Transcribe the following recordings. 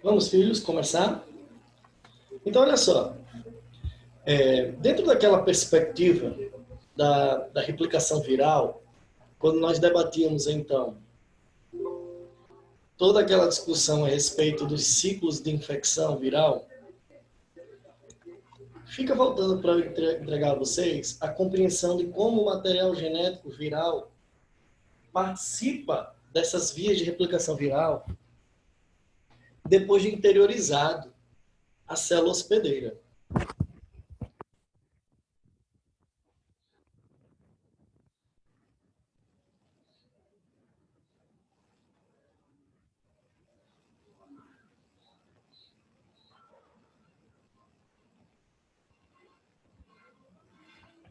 Vamos, filhos, começar? Então, olha só. Dentro daquela perspectiva da replicação viral, quando nós debatíamos, então, toda aquela discussão a respeito dos ciclos de infecção viral, fica faltando para eu entregar a vocês a compreensão de como o material genético viral participa dessas vias de replicação viral depois de interiorizado a célula hospedeira.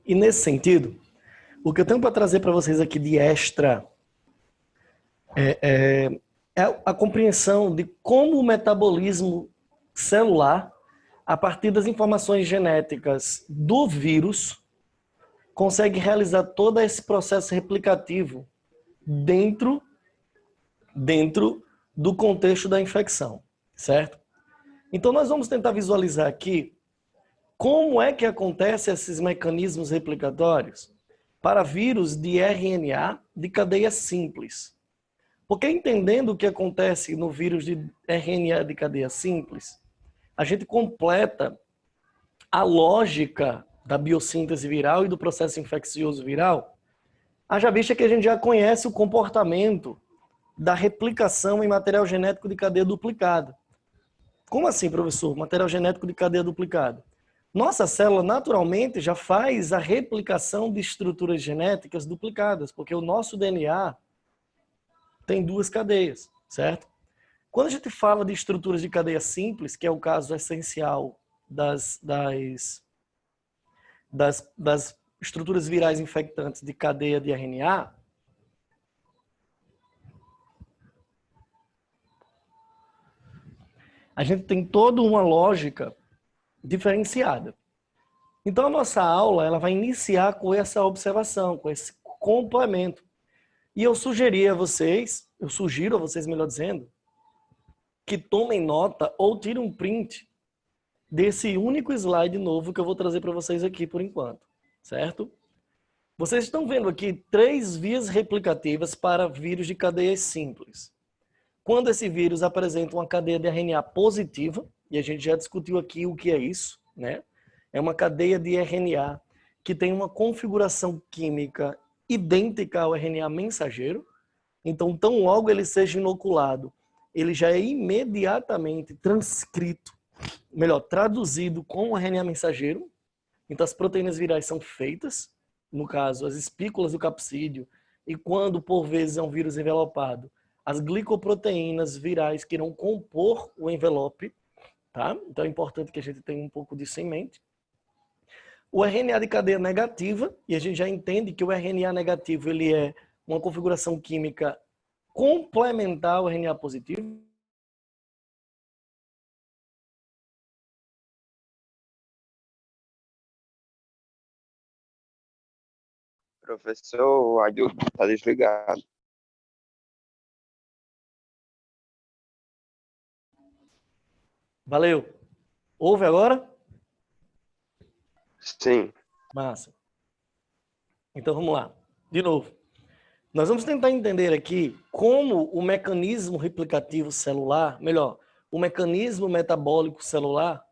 E nesse sentido, o que eu tenho para trazer para vocês aqui de extra é a compreensão de como o metabolismo celular, a partir das informações genéticas do vírus, consegue realizar todo esse processo replicativo dentro do contexto da infecção, certo? Então nós vamos tentar visualizar aqui como é que acontecem esses mecanismos replicatórios para vírus de RNA de cadeia simples. Porque entendendo o que acontece no vírus de RNA de cadeia simples, a gente completa a lógica da biossíntese viral e do processo infeccioso viral. Haja vista que a gente já conhece o comportamento da replicação em material genético de cadeia duplicada. Como assim, professor? Material genético de cadeia duplicada? Nossa célula naturalmente já faz a replicação de estruturas genéticas duplicadas, porque o nosso DNA tem duas cadeias, certo? Quando a gente fala de estruturas de cadeia simples, que é o caso essencial das estruturas virais infectantes de cadeia de RNA, a gente tem toda uma lógica diferenciada. Então a nossa aula ela vai iniciar com essa observação, com esse complemento. E eu sugiro a vocês, melhor dizendo, que tomem nota ou tirem um print desse único slide novo que eu vou trazer para vocês aqui por enquanto, certo? Vocês estão vendo aqui 3 vias replicativas para vírus de cadeias simples. Quando esse vírus apresenta uma cadeia de RNA positiva, e a gente já discutiu aqui o que é isso, né? É uma cadeia de RNA que tem uma configuração química idêntica ao RNA mensageiro. Então, tão logo ele seja inoculado, ele já é imediatamente traduzido com o RNA mensageiro. Então, as proteínas virais são feitas, no caso, as espículas do capsídeo, e quando, por vezes, é um vírus envelopado, as glicoproteínas virais que irão compor o envelope, tá? Então é importante que a gente tenha um pouco disso em mente. O RNA de cadeia negativa, e a gente já entende que o RNA negativo ele é uma configuração química complementar ao RNA positivo. Professor, o áudio está desligado. Valeu. Ouve agora? Sim. Massa. Então vamos lá. De novo. Nós vamos tentar entender aqui como o mecanismo replicativo celular, o mecanismo metabólico celular,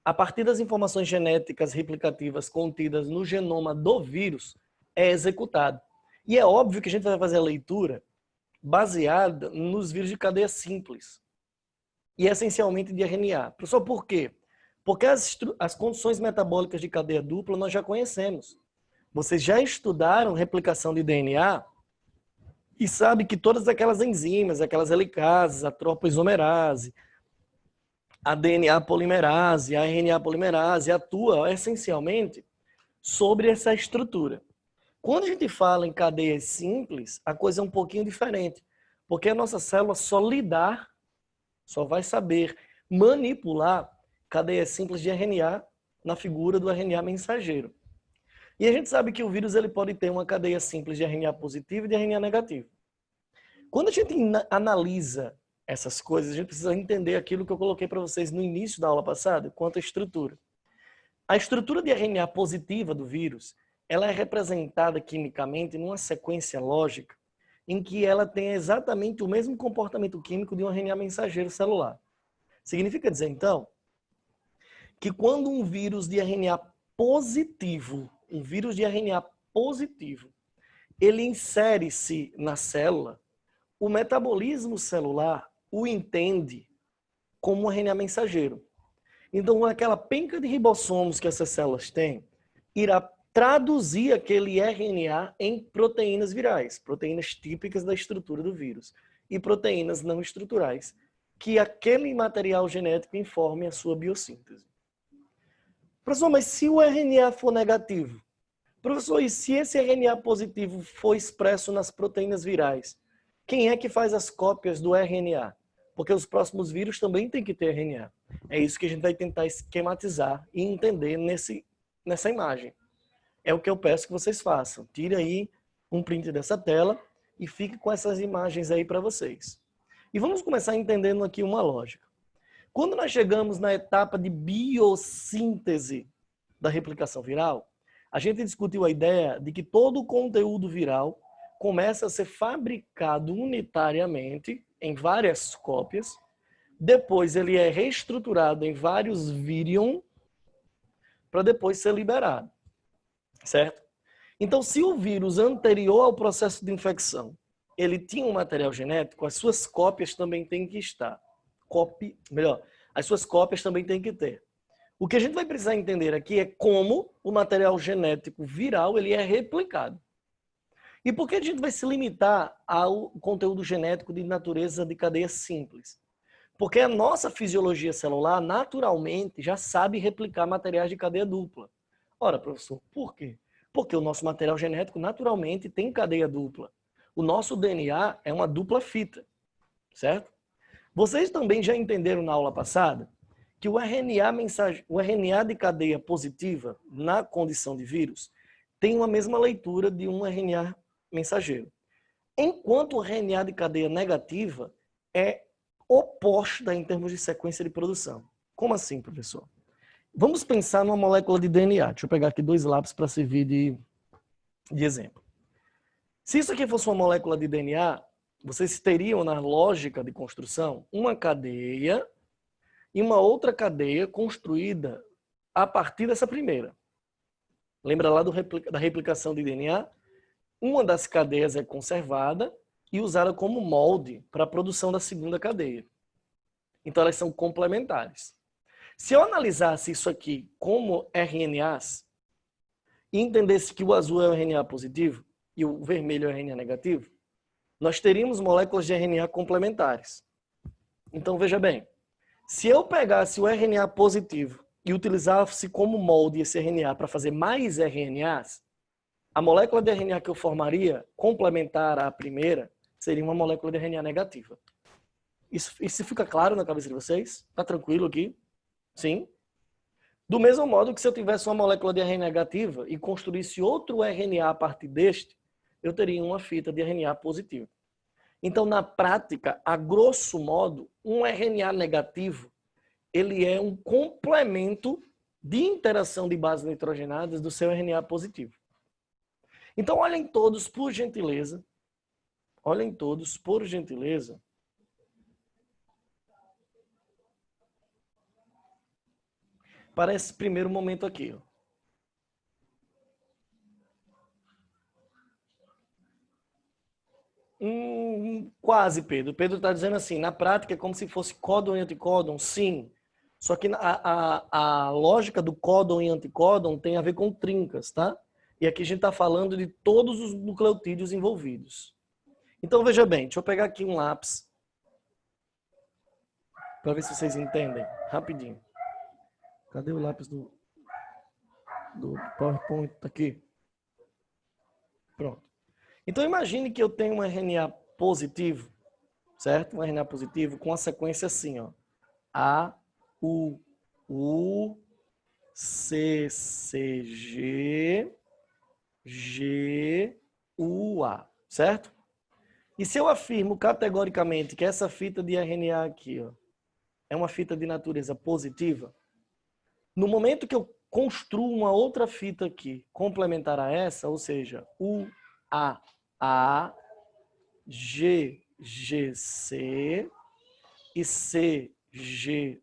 a partir das informações genéticas replicativas contidas no genoma do vírus, é executado. E é óbvio que a gente vai fazer a leitura baseada nos vírus de cadeia simples e essencialmente de RNA. Professor, por quê? Porque as condições metabólicas de cadeia dupla nós já conhecemos. Vocês já estudaram replicação de DNA e sabe que todas aquelas enzimas, aquelas helicases, a tropoisomerase, a DNA polimerase, a RNA polimerase, atua essencialmente sobre essa estrutura. Quando a gente fala em cadeias simples, a coisa é um pouquinho diferente, porque a nossa célula só vai saber manipular cadeias simples de RNA na figura do RNA mensageiro. E a gente sabe que o vírus ele pode ter uma cadeia simples de RNA positivo e de RNA negativo. Quando a gente analisa essas coisas, a gente precisa entender aquilo que eu coloquei para vocês no início da aula passada, quanto à estrutura. A estrutura de RNA positiva do vírus, ela é representada quimicamente numa sequência lógica em que ela tem exatamente o mesmo comportamento químico de um RNA mensageiro celular. Significa dizer, então, que quando um vírus de RNA positivo, ele insere-se na célula, o metabolismo celular o entende como um RNA mensageiro. Então, aquela penca de ribossomos que essas células têm irá traduzir aquele RNA em proteínas virais, proteínas típicas da estrutura do vírus, e proteínas não estruturais, que aquele material genético informe a sua biossíntese. Professor, mas se o RNA for negativo? Professor, e se esse RNA positivo for expresso nas proteínas virais? Quem é que faz as cópias do RNA? Porque os próximos vírus também têm que ter RNA. É isso que a gente vai tentar esquematizar e entender nessa imagem. É o que eu peço que vocês façam. Tire aí um print dessa tela e fique com essas imagens aí para vocês. E vamos começar entendendo aqui uma lógica. Quando nós chegamos na etapa de biossíntese da replicação viral, a gente discutiu a ideia de que todo o conteúdo viral começa a ser fabricado unitariamente em várias cópias, depois ele é reestruturado em vários virion para depois ser liberado, certo? Então, se o vírus anterior ao processo de infecção, ele tinha um material genético, as suas cópias também têm que estar. As suas cópias também têm que ter. O que a gente vai precisar entender aqui é como o material genético viral ele é replicado. E por que a gente vai se limitar ao conteúdo genético de natureza de cadeia simples? Porque a nossa fisiologia celular, naturalmente, já sabe replicar materiais de cadeia dupla. Ora, professor, por quê? Porque o nosso material genético, naturalmente, tem cadeia dupla. O nosso DNA é uma dupla fita, certo? Vocês também já entenderam na aula passada que o RNA de cadeia positiva, na condição de vírus, tem uma mesma leitura de um RNA mensageiro. Enquanto o RNA de cadeia negativa é oposto em termos de sequência de produção. Como assim, professor? Vamos pensar numa molécula de DNA. Deixa eu pegar aqui 2 lápis para servir de exemplo. Se isso aqui fosse uma molécula de DNA, vocês teriam na lógica de construção uma cadeia e uma outra cadeia construída a partir dessa primeira. Lembra lá da replicação de DNA? Uma das cadeias é conservada e usada como molde para a produção da segunda cadeia. Então, elas são complementares. Se eu analisasse isso aqui como RNAs e entendesse que o azul é o RNA positivo e o vermelho é o RNA negativo, nós teríamos moléculas de RNA complementares. Então, veja bem, se eu pegasse o RNA positivo e utilizasse como molde esse RNA para fazer mais RNAs, a molécula de RNA que eu formaria, complementar à primeira, seria uma molécula de RNA negativa. Isso fica claro na cabeça de vocês? Tá tranquilo aqui? Sim? Do mesmo modo que se eu tivesse uma molécula de RNA negativa e construísse outro RNA a partir deste, eu teria uma fita de RNA positiva. Então, na prática, a grosso modo, um RNA negativo, ele é um complemento de interação de bases nitrogenadas do seu RNA positivo. Então, olhem todos, por gentileza, para esse primeiro momento aqui. Ó. Quase, Pedro. Pedro está dizendo assim, na prática é como se fosse códon e anticódon, sim. Só que a lógica do códon e anticódon tem a ver com trincas, tá? E aqui a gente está falando de todos os nucleotídeos envolvidos. Então, veja bem, deixa eu pegar aqui um lápis para ver se vocês entendem, rapidinho. Cadê o lápis do PowerPoint? Tá aqui. Pronto. Então, imagine que eu tenho um RNA positivo, certo? Um RNA positivo com a sequência assim, ó. A, U, C, G, G, U, A, certo? E se eu afirmo categoricamente que essa fita de RNA aqui, ó, é uma fita de natureza positiva, no momento que eu construo uma outra fita aqui, complementar a essa, ou seja, UAA, GGC e CGU,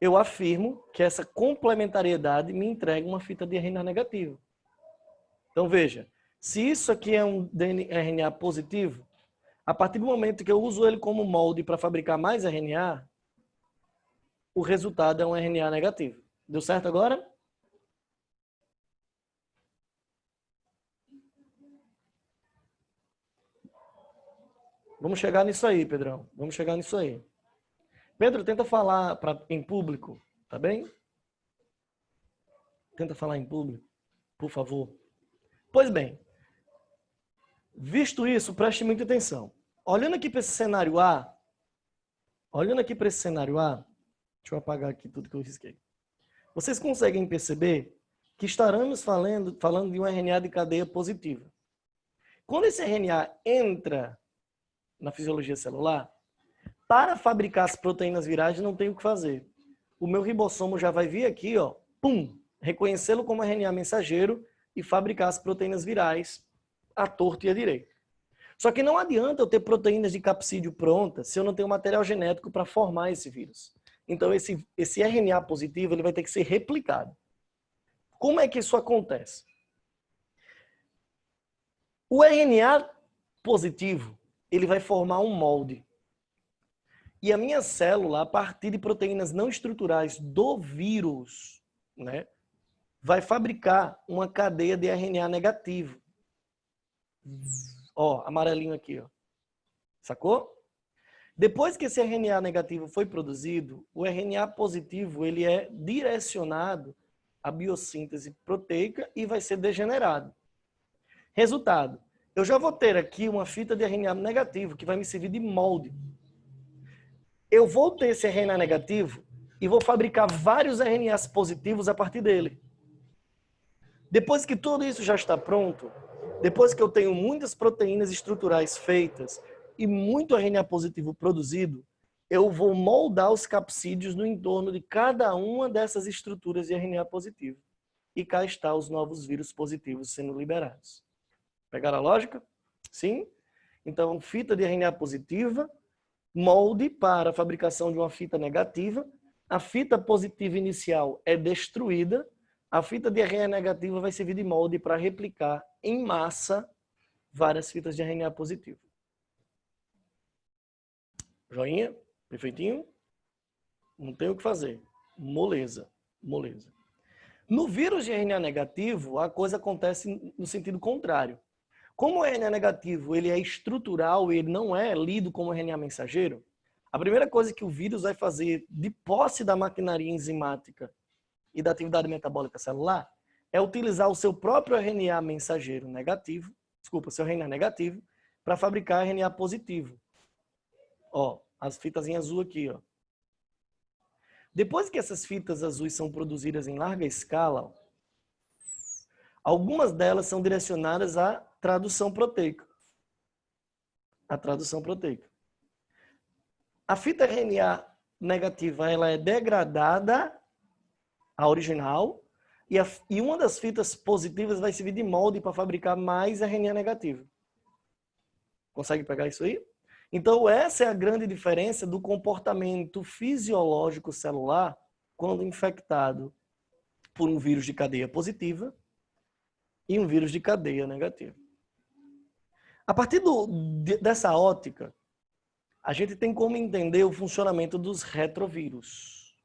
eu afirmo que essa complementariedade me entrega uma fita de RNA negativa. Então veja, se isso aqui é um RNA positivo, a partir do momento que eu uso ele como molde para fabricar mais RNA, o resultado é um RNA negativo. Deu certo agora? Vamos chegar nisso aí, Pedrão. Vamos chegar nisso aí. Pedro, tenta falar em público, tá bem? Tenta falar em público, por favor. Pois bem, visto isso, preste muita atenção. Olhando aqui para esse cenário A, deixa eu apagar aqui tudo que eu risquei. Vocês conseguem perceber que estaremos falando de um RNA de cadeia positiva. Quando esse RNA entra na fisiologia celular, para fabricar as proteínas virais não tem o que fazer. O meu ribossomo já vai vir aqui, ó, pum, reconhecê-lo como RNA mensageiro e fabricar as proteínas virais à torta e à direita. Só que não adianta eu ter proteínas de capsídeo prontas se eu não tenho material genético para formar esse vírus. Então esse RNA positivo ele vai ter que ser replicado. Como é que isso acontece? O RNA positivo ele vai formar um molde. E a minha célula, a partir de proteínas não estruturais do vírus, né, vai fabricar uma cadeia de RNA negativo. Ó, amarelinho aqui, ó. Sacou? Depois que esse RNA negativo foi produzido, o RNA positivo ele é direcionado à biossíntese proteica e vai ser degenerado. Resultado, eu já vou ter aqui uma fita de RNA negativo que vai me servir de molde. Eu vou ter esse RNA negativo e vou fabricar vários RNAs positivos a partir dele. Depois que tudo isso já está pronto, depois que eu tenho muitas proteínas estruturais feitas e muito RNA positivo produzido, eu vou moldar os capsídeos no entorno de cada uma dessas estruturas de RNA positivo. E cá está os novos vírus positivos sendo liberados. Pegaram a lógica? Sim? Então, fita de RNA positiva, molde para a fabricação de uma fita negativa. A fita positiva inicial é destruída. A fita de RNA negativa vai servir de molde para replicar em massa várias fitas de RNA positivo. Joinha? Perfeitinho? Não tem o que fazer. Moleza. Moleza. No vírus de RNA negativo, a coisa acontece no sentido contrário. Como o RNA negativo ele é estrutural e ele não é lido como RNA mensageiro, a primeira coisa que o vírus vai fazer de posse da maquinaria enzimática e da atividade metabólica celular é utilizar o seu próprio RNA mensageiro negativo, seu RNA negativo, para fabricar RNA positivo. Ó, as fitas em azul aqui, ó. Depois que essas fitas azuis são produzidas em larga escala, ó, algumas delas são direcionadas à tradução proteica. A tradução proteica. A fita RNA negativa ela é degradada à original e uma das fitas positivas vai servir de molde para fabricar mais RNA negativo. Consegue pegar isso aí? Então, essa é a grande diferença do comportamento fisiológico celular quando infectado por um vírus de cadeia positiva e um vírus de cadeia negativa. A partir dessa ótica, a gente tem como entender o funcionamento dos retrovírus.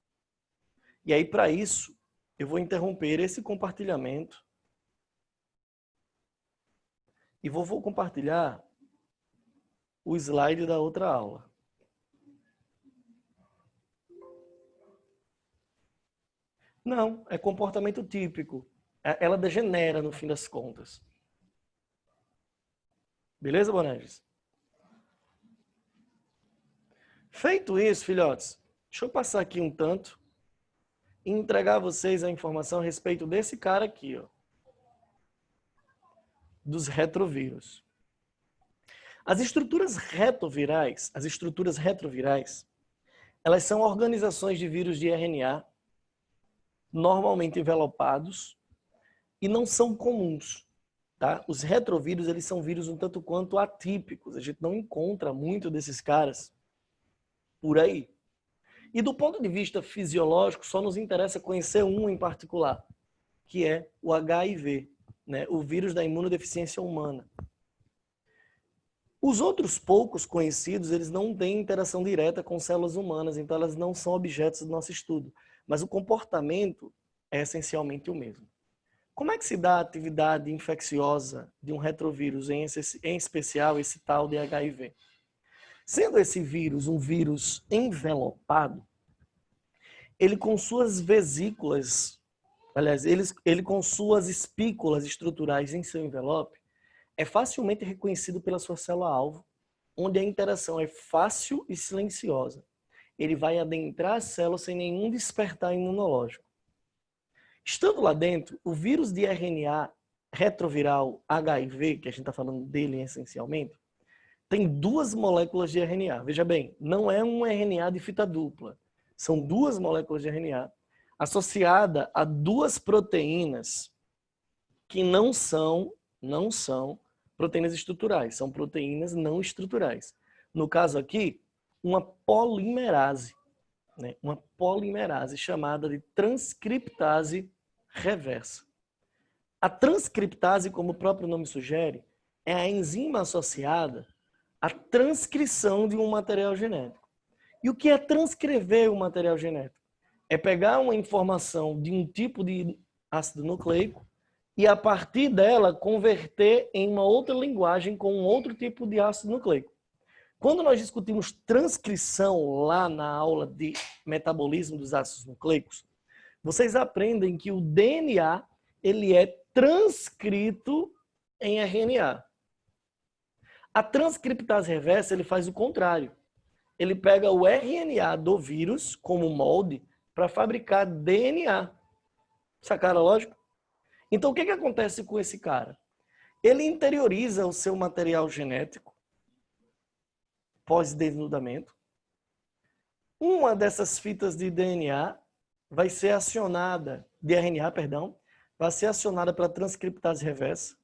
E aí, para isso, eu vou interromper esse compartilhamento e vou compartilhar o slide da outra aula. Não, é comportamento típico. Ela degenera no fim das contas. Beleza, Boneges? Feito isso, filhotes, deixa eu passar aqui um tanto e entregar a vocês a informação a respeito desse cara aqui, ó, dos retrovírus. As estruturas retrovirais, elas são organizações de vírus de RNA, normalmente envelopados, e não são comuns. Tá? Os retrovírus, eles são vírus um tanto quanto atípicos. A gente não encontra muito desses caras por aí. E do ponto de vista fisiológico, só nos interessa conhecer um em particular, que é o HIV, né? O vírus da imunodeficiência humana. Os outros poucos conhecidos, eles não têm interação direta com células humanas, então elas não são objetos do nosso estudo. Mas o comportamento é essencialmente o mesmo. Como é que se dá a atividade infecciosa de um retrovírus, em especial esse tal de HIV? Sendo esse vírus um vírus envelopado, ele com suas vesículas, aliás, ele com suas espículas estruturais em seu envelope, é facilmente reconhecido pela sua célula-alvo, onde a interação é fácil e silenciosa. Ele vai adentrar a célula sem nenhum despertar imunológico. Estando lá dentro, o vírus de RNA retroviral HIV, que a gente está falando dele essencialmente, tem 2 moléculas de RNA. Veja bem, não é um RNA de fita dupla. São 2 moléculas de RNA associadas a 2 proteínas que não são proteínas estruturais, são proteínas não estruturais. No caso aqui, uma polimerase, né? Uma polimerase chamada de transcriptase reversa. A transcriptase, como o próprio nome sugere, é a enzima associada à transcrição de um material genético. E o que é transcrever um material genético? É pegar uma informação de um tipo de ácido nucleico e, a partir dela, converter em uma outra linguagem com um outro tipo de ácido nucleico. Quando nós discutimos transcrição lá na aula de metabolismo dos ácidos nucleicos, vocês aprendem que o DNA ele é transcrito em RNA. A transcriptase reversa ele faz o contrário. Ele pega o RNA do vírus como molde para fabricar DNA. Sacaram a lógica? Então, o que acontece com esse cara? Ele interioriza o seu material genético pós-desnudamento. Uma dessas fitas de DNA vai ser acionada, de RNA, perdão, vai ser acionada pela transcriptase reversa.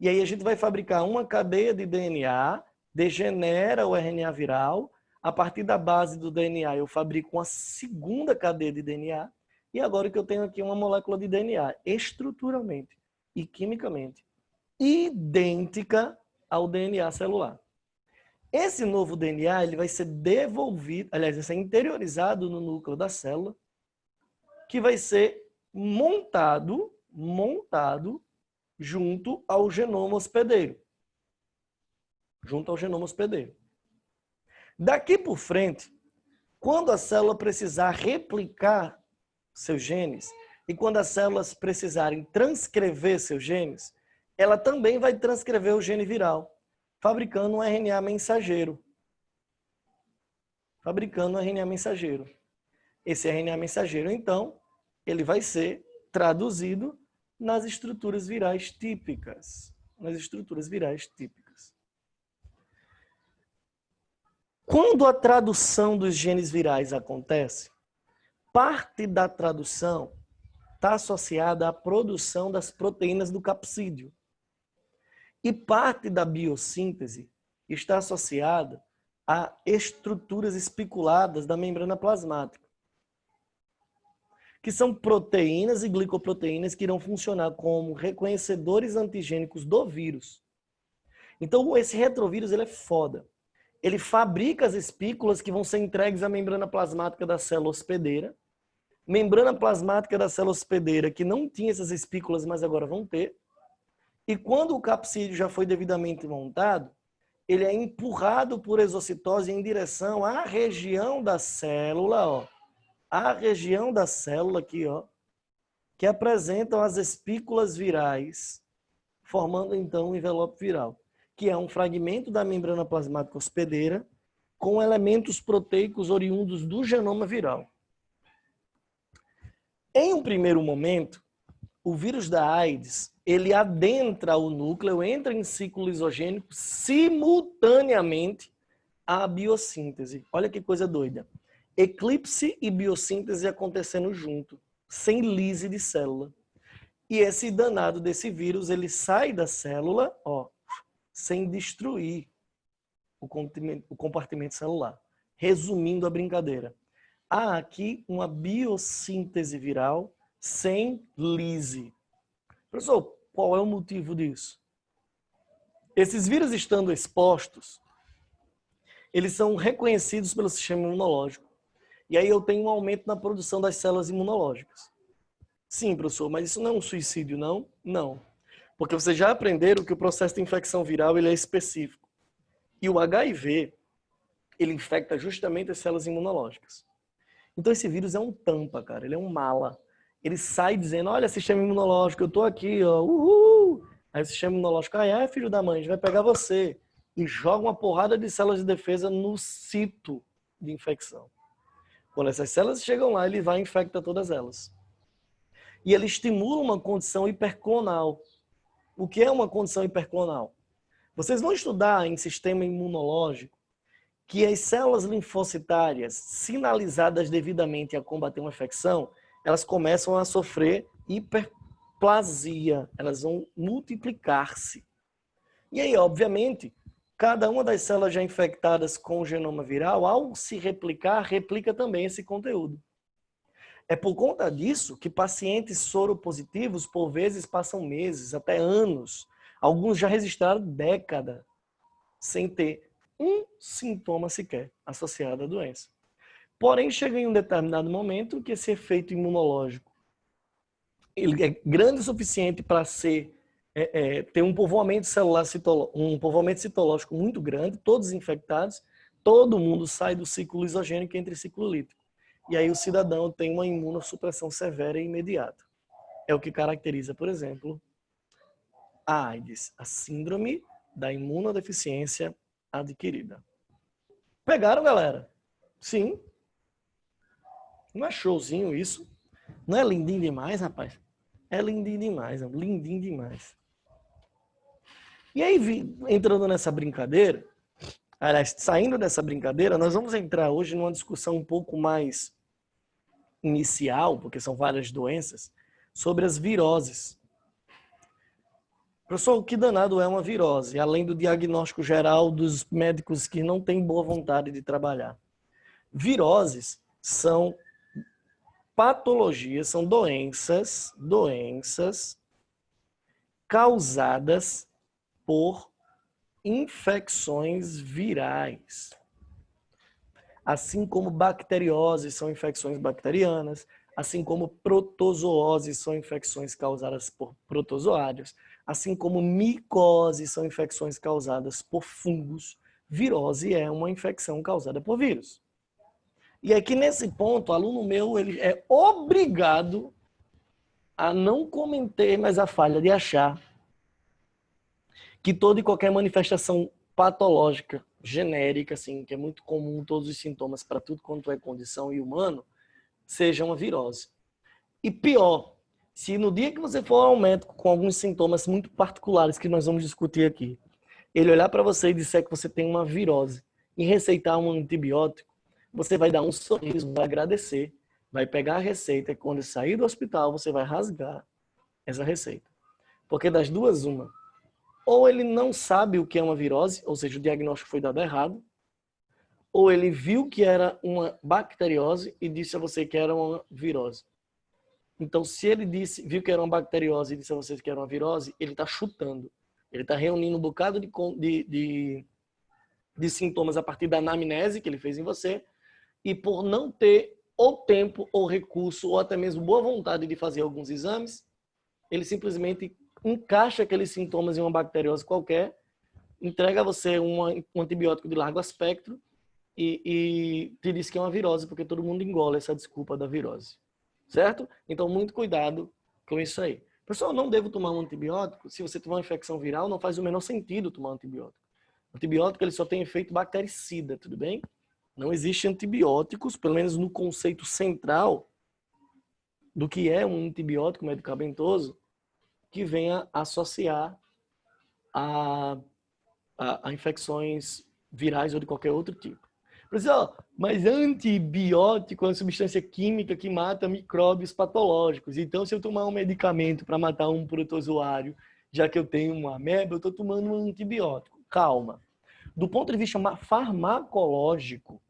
E aí a gente vai fabricar uma cadeia de DNA, degenera o RNA viral. A partir da base do DNA, eu fabrico uma segunda cadeia de DNA. E agora que eu tenho aqui uma molécula de DNA, estruturalmente e quimicamente, idêntica ao DNA celular. Esse novo DNA ele vai ser devolvido, aliás, vai ser interiorizado no núcleo da célula, que vai ser montado junto ao genoma hospedeiro. Daqui por frente, quando a célula precisar replicar seus genes e quando as células precisarem transcrever seus genes, ela também vai transcrever o gene viral, fabricando um RNA mensageiro. Esse RNA mensageiro, então, ele vai ser traduzido nas estruturas virais típicas. Quando a tradução dos genes virais acontece, parte da tradução está associada à produção das proteínas do capsídeo. E parte da biossíntese está associada a estruturas espiculadas da membrana plasmática, que são proteínas e glicoproteínas que irão funcionar como reconhecedores antigênicos do vírus. Então, esse retrovírus ele é foda. Ele fabrica as espículas que vão ser entregues à membrana plasmática da célula hospedeira. Membrana plasmática da célula hospedeira que não tinha essas espículas, mas agora vão ter. E quando o capsídeo já foi devidamente montado, ele é empurrado por exocitose em direção à região da célula, ó. A região da célula aqui, ó, que apresentam as espículas virais, formando então um envelope viral, que é um fragmento da membrana plasmática hospedeira com elementos proteicos oriundos do genoma viral. Em um primeiro momento, o vírus da AIDS ele adentra o núcleo, entra em ciclo lisogênico simultaneamente à biossíntese. Olha que coisa doida. Eclipse e biossíntese acontecendo junto, sem lise de célula. E esse danado desse vírus, ele sai da célula, ó, sem destruir o compartimento celular. Resumindo a brincadeira. Há aqui uma biossíntese viral sem lise. Professor, qual é o motivo disso? Esses vírus estando expostos, eles são reconhecidos pelo sistema imunológico. E aí eu tenho um aumento na produção das células imunológicas. Sim, professor, mas isso não é um suicídio, não? Não. Porque vocês já aprenderam que o processo de infecção viral ele é específico. E o HIV, ele infecta justamente as células imunológicas. Então esse vírus é um tampa, cara. Ele é um mala. Ele sai dizendo, olha, sistema imunológico, eu tô aqui, ó, uhul. Aí o sistema imunológico, filho da mãe, a gente vai pegar você. E joga uma porrada de células de defesa no sítio de infecção. Quando essas células chegam lá, ele vai e infecta todas elas. E ele estimula uma condição hiperclonal. O que é uma condição hiperclonal? Vocês vão estudar em sistema imunológico que as células linfocitárias, sinalizadas devidamente a combater uma infecção, elas começam a sofrer hiperplasia, elas vão multiplicar-se. E aí, obviamente, cada uma das células já infectadas com o genoma viral, ao se replicar, replica também esse conteúdo. É por conta disso que pacientes soropositivos, por vezes, passam meses, até anos. Alguns já registraram décadas sem ter um sintoma sequer associado à doença. Porém, chega em um determinado momento que esse efeito imunológico ele é grande o suficiente para ter um povoamento celular, um povoamento citológico muito grande, todos infectados, todo mundo sai do ciclo lisogênico e entra em ciclo lítico. E aí o cidadão tem uma imunossupressão severa e imediata. É o que caracteriza, por exemplo, a AIDS, a síndrome da imunodeficiência adquirida. Pegaram, galera? Sim. Não é showzinho isso? Não é lindinho demais, rapaz? É lindinho demais, lindinho demais. E aí, entrando nessa brincadeira, aliás, saindo dessa brincadeira, nós vamos entrar hoje numa discussão um pouco mais inicial, porque são várias doenças, sobre as viroses. Professor, o que danado é uma virose, além do diagnóstico geral dos médicos que não têm boa vontade de trabalhar? Viroses são patologias, são doenças causadas por infecções virais. Assim como bacterioses são infecções bacterianas, assim como protozooses são infecções causadas por protozoários, assim como micoses são infecções causadas por fungos, virose é uma infecção causada por vírus. E aqui nesse ponto, o aluno meu ele é obrigado a não cometer mais a falha de achar que toda e qualquer manifestação patológica, genérica, assim, que é muito comum, todos os sintomas para tudo quanto é condição e humano, seja uma virose. E pior, se no dia que você for ao médico com alguns sintomas muito particulares que nós vamos discutir aqui, ele olhar para você e disser que você tem uma virose e receitar um antibiótico, você vai dar um sorriso, vai agradecer, vai pegar a receita e quando sair do hospital você vai rasgar essa receita. Porque das duas, uma. Ou ele não sabe o que é uma virose, ou seja, o diagnóstico foi dado errado, ou ele viu que era uma bacteriose e disse a você que era uma virose. Então, se ele viu que era uma bacteriose e disse a você que era uma virose, ele está chutando. Ele está reunindo um bocado de sintomas a partir da anamnese que ele fez em você e por não ter ou tempo, ou recurso, ou até mesmo boa vontade de fazer alguns exames, ele simplesmente encaixa aqueles sintomas em uma bacteriose qualquer, entrega a você um antibiótico de largo espectro e te diz que é uma virose, porque todo mundo engole essa desculpa da virose. Certo? Então, muito cuidado com isso aí. Pessoal, não devo tomar um antibiótico? Se você tiver uma infecção viral, não faz o menor sentido tomar um antibiótico. O antibiótico ele só tem efeito bactericida, tudo bem? Não existe antibióticos, pelo menos no conceito central do que é um antibiótico medicamentoso, que venha associar a infecções virais ou de qualquer outro tipo. Professor, mas antibiótico é uma substância química que mata micróbios patológicos. Então, se eu tomar um medicamento para matar um protozoário, já que eu tenho uma ameba, eu estou tomando um antibiótico. Calma. Do ponto de vista farmacológico,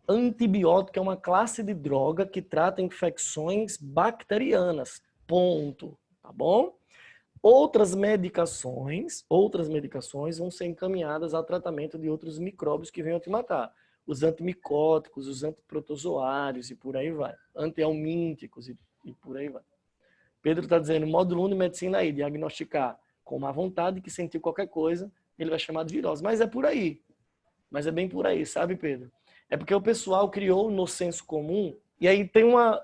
antibiótico é uma classe de droga que trata infecções bacterianas. Ponto. Tá bom? Outras medicações vão ser encaminhadas ao tratamento de outros micróbios que venham te matar. Os antimicóticos, os antiprotozoários e por aí vai. Antihelmínticos e por aí vai. Pedro está dizendo, módulo 1 de medicina aí, diagnosticar com má vontade, que sentiu qualquer coisa, ele vai chamar de virose. Mas é por aí. Mas é bem por aí, sabe, Pedro? É porque o pessoal criou no senso comum, e aí tem uma...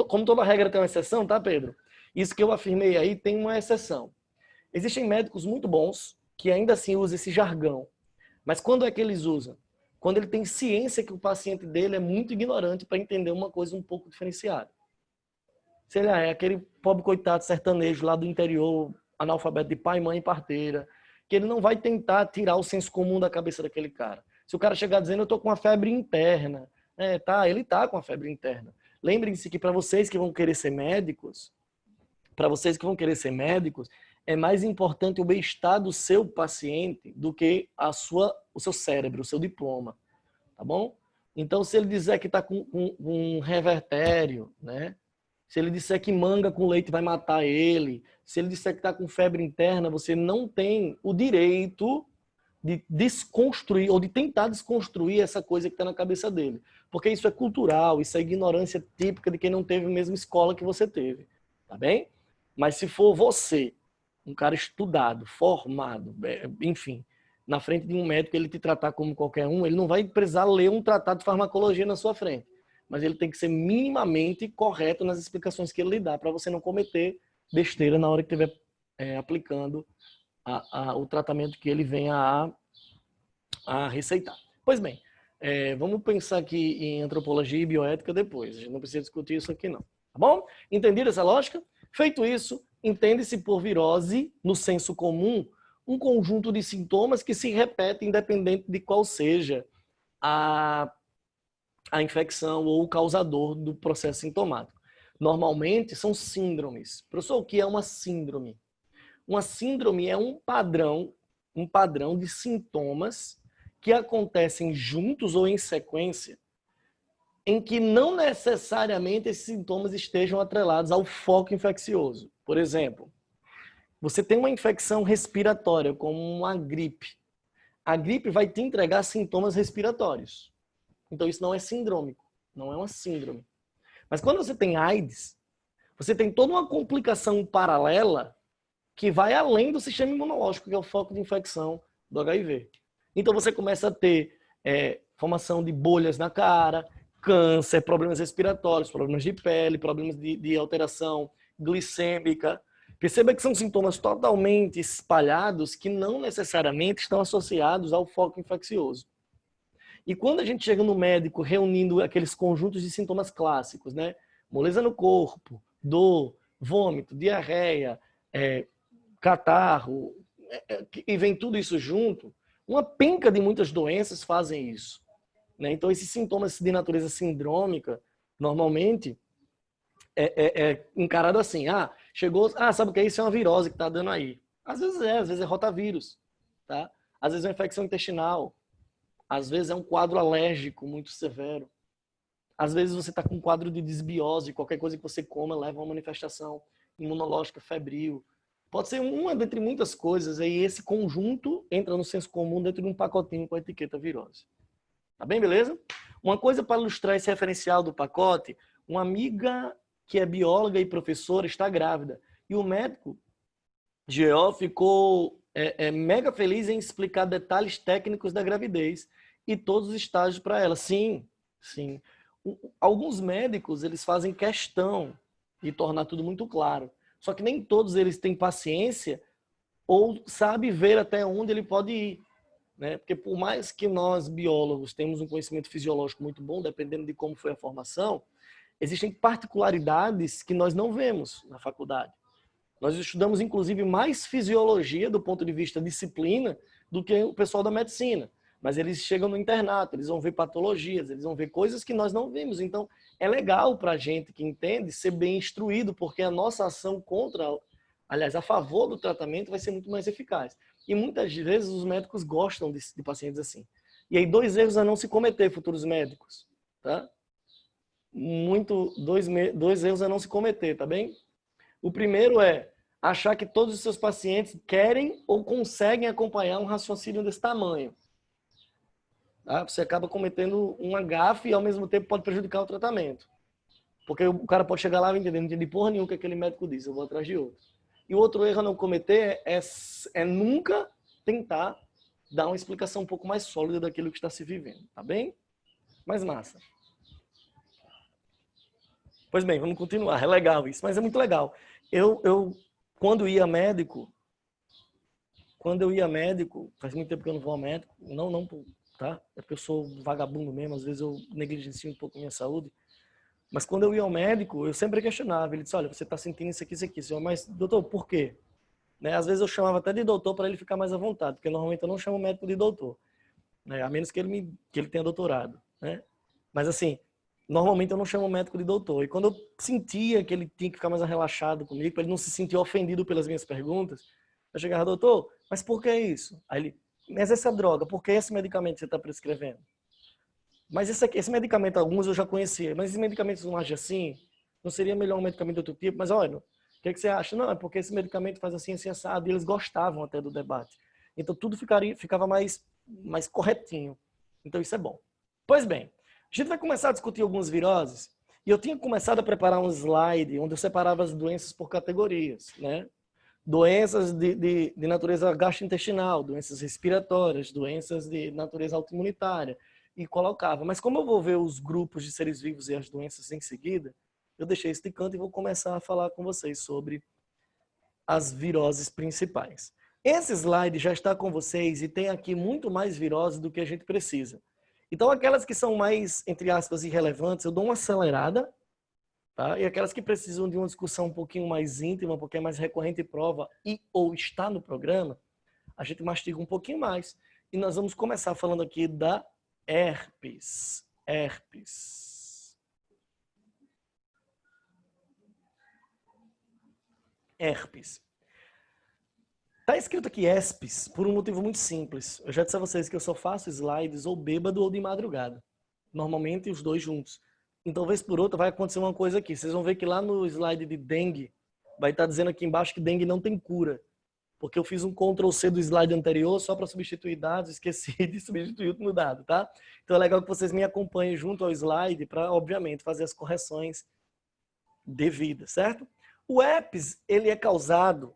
Como toda regra tem uma exceção, tá, Pedro? Isso que eu afirmei aí tem uma exceção. Existem médicos muito bons que ainda assim usam esse jargão. Mas quando é que eles usam? Quando ele tem ciência que o paciente dele é muito ignorante para entender uma coisa um pouco diferenciada. Sei lá, é aquele pobre coitado sertanejo lá do interior, analfabeto de pai, mãe e parteira, que ele não vai tentar tirar o senso comum da cabeça daquele cara. Se o cara chegar dizendo, eu tô com uma febre interna, ele tá com uma febre interna. Lembrem-se que para vocês que vão querer ser médicos, é mais importante o bem-estar do seu paciente do que o seu cérebro, o seu diploma, tá bom? Então, se ele dizer que está com um revertério, né? Se ele disser que manga com leite vai matar ele, se ele disser que está com febre interna, você não tem o direito de desconstruir ou de tentar desconstruir essa coisa que está na cabeça dele. Porque isso é cultural, isso é ignorância típica de quem não teve a mesma escola que você teve, tá bem? Mas se for você, um cara estudado, formado, enfim, na frente de um médico, ele te tratar como qualquer um, ele não vai precisar ler um tratado de farmacologia na sua frente. Mas ele tem que ser minimamente correto nas explicações que ele lhe dá, para você não cometer besteira na hora que estiver aplicando o tratamento que ele venha a receitar. Pois bem, vamos pensar aqui em antropologia e bioética depois. A gente não precisa discutir isso aqui não. Tá bom? Entendido essa lógica? Feito isso, entende-se por virose, no senso comum, um conjunto de sintomas que se repetem independente de qual seja a infecção ou o causador do processo sintomático. Normalmente são síndromes. Professor, o que é uma síndrome? Uma síndrome é um padrão de sintomas que acontecem juntos ou em sequência, em que não necessariamente esses sintomas estejam atrelados ao foco infeccioso. Por exemplo, você tem uma infecção respiratória, como uma gripe. A gripe vai te entregar sintomas respiratórios. Então isso não é sindrômico, não é uma síndrome. Mas quando você tem AIDS, você tem toda uma complicação paralela que vai além do sistema imunológico, que é o foco de infecção do HIV. Então você começa a ter formação de bolhas na cara, câncer, problemas respiratórios, problemas de pele, problemas de alteração glicêmica. Perceba que são sintomas totalmente espalhados que não necessariamente estão associados ao foco infeccioso. E quando a gente chega no médico reunindo aqueles conjuntos de sintomas clássicos, né? Moleza no corpo, dor, vômito, diarreia, catarro, e vem tudo isso junto, uma penca de muitas doenças fazem isso, né? Então, esses sintomas de natureza sindrômica, normalmente, é encarado assim, chegou, sabe o que é isso? É uma virose que está dando aí. Às vezes é rotavírus, tá? Às vezes é uma infecção intestinal, às vezes é um quadro alérgico muito severo. Às vezes você está com um quadro de desbiose, qualquer coisa que você coma leva a uma manifestação imunológica febril. Pode ser uma dentre muitas coisas, aí esse conjunto entra no senso comum dentro de um pacotinho com a etiqueta virose. Tá bem, beleza? Uma coisa para ilustrar esse referencial do pacote, uma amiga que é bióloga e professora está grávida. E o médico, GO, ficou mega feliz em explicar detalhes técnicos da gravidez e todos os estágios para ela. Sim. Alguns médicos, eles fazem questão de tornar tudo muito claro. Só que nem todos eles têm paciência ou sabem ver até onde ele pode ir, né? Porque por mais que nós, biólogos, temos um conhecimento fisiológico muito bom, dependendo de como foi a formação, existem particularidades que nós não vemos na faculdade. Nós estudamos, inclusive, mais fisiologia do ponto de vista disciplina do que o pessoal da medicina. Mas eles chegam no internato, eles vão ver patologias, eles vão ver coisas que nós não vimos. Então, é legal para a gente que entende ser bem instruído, porque a nossa ação contra, aliás, a favor do tratamento vai ser muito mais eficaz. E muitas vezes os médicos gostam de pacientes assim. E aí, 2 erros a não se cometer, futuros médicos. Tá? Dois erros a não se cometer, tá bem? O primeiro é achar que todos os seus pacientes querem ou conseguem acompanhar um raciocínio desse tamanho. Tá? Você acaba cometendo uma gafe e ao mesmo tempo pode prejudicar o tratamento. Porque o cara pode chegar lá e entender, não entende porra nenhuma o que aquele médico diz, eu vou atrás de outro. E o outro erro a não cometer é nunca tentar dar uma explicação um pouco mais sólida daquilo que está se vivendo, tá bem? Mas massa. Pois bem, vamos continuar. É legal isso, mas é muito legal. Quando eu ia médico, faz muito tempo que eu não vou ao médico, não, tá? É porque eu sou vagabundo mesmo, às vezes eu negligencio um pouco a minha saúde. Mas quando eu ia ao médico, eu sempre questionava. Ele disse, olha, você está sentindo isso aqui, isso aqui. Eu, mas, doutor, por quê? Né? Às vezes eu chamava até de doutor para ele ficar mais à vontade, porque normalmente eu não chamo o médico de doutor, né? A menos que ele tenha doutorado, né? Mas assim, normalmente eu não chamo o médico de doutor. E quando eu sentia que ele tinha que ficar mais relaxado comigo, para ele não se sentir ofendido pelas minhas perguntas, eu chegava, doutor, mas por que isso? Aí ele, mas essa droga, por que esse medicamento você está prescrevendo? Mas esse medicamento, alguns eu já conhecia, mas esses medicamentos não agem assim? Não seria melhor um medicamento de outro tipo? Mas olha, o que você acha? Não, é porque esse medicamento faz assim, assim, assado. E eles gostavam até do debate. Então tudo ficava mais corretinho. Então isso é bom. Pois bem, a gente vai começar a discutir algumas viroses. E eu tinha começado a preparar um slide onde eu separava as doenças por categorias, né? Doenças de natureza gastrointestinal, doenças respiratórias, doenças de natureza autoimunitária. E colocava. Mas como eu vou ver os grupos de seres vivos e as doenças em seguida, eu deixei isso de canto e vou começar a falar com vocês sobre as viroses principais. Esse slide já está com vocês e tem aqui muito mais viroses do que a gente precisa. Então, aquelas que são mais, entre aspas, irrelevantes, eu dou uma acelerada, tá? E aquelas que precisam de uma discussão um pouquinho mais íntima, porque é mais recorrente em prova e ou está no programa, a gente mastiga um pouquinho mais. E nós vamos começar falando aqui da herpes. Herpes. Tá escrito aqui herpes por um motivo muito simples. Eu já disse a vocês que eu só faço slides ou bêbado ou de madrugada. Normalmente os dois juntos. Então, vez por outra, vai acontecer uma coisa aqui. Vocês vão ver que lá no slide de dengue, vai estar dizendo aqui embaixo que dengue não tem cura. Porque eu fiz um Ctrl+C do slide anterior só para substituir dados, esqueci de substituir o último dado, tá? Então é legal que vocês me acompanhem junto ao slide para, obviamente, fazer as correções devidas, certo? O herpes, ele é causado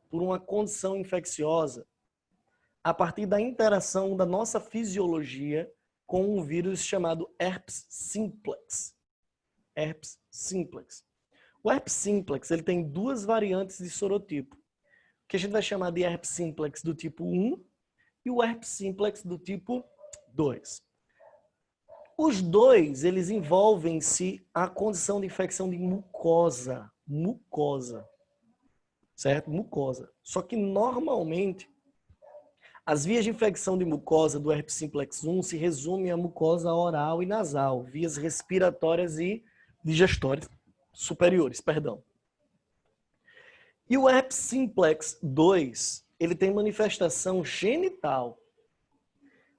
por uma condição infecciosa a partir da interação da nossa fisiologia com um vírus chamado herpes simplex. Herpes simplex. O herpes simplex, ele tem 2 variantes de sorotipo, que a gente vai chamar de herpes simplex do tipo 1 e o herpes simplex do tipo 2. Os dois, eles envolvem-se a condição de infecção de mucosa. Mucosa. Certo? Mucosa. Só que, normalmente, as vias de infecção de mucosa do herpes simplex 1 se resumem à mucosa oral e nasal, vias respiratórias e digestórias superiores, perdão. E o herpes simplex 2, ele tem manifestação genital.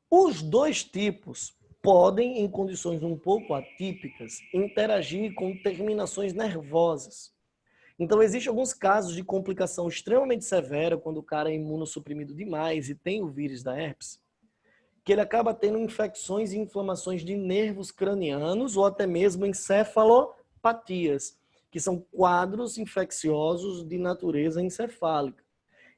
Os dois tipos podem, em condições um pouco atípicas, interagir com terminações nervosas. Então, existem alguns casos de complicação extremamente severa, quando o cara é imunossuprimido demais e tem o vírus da herpes, que ele acaba tendo infecções e inflamações de nervos cranianos ou até mesmo encefalopatias, que são quadros infecciosos de natureza encefálica.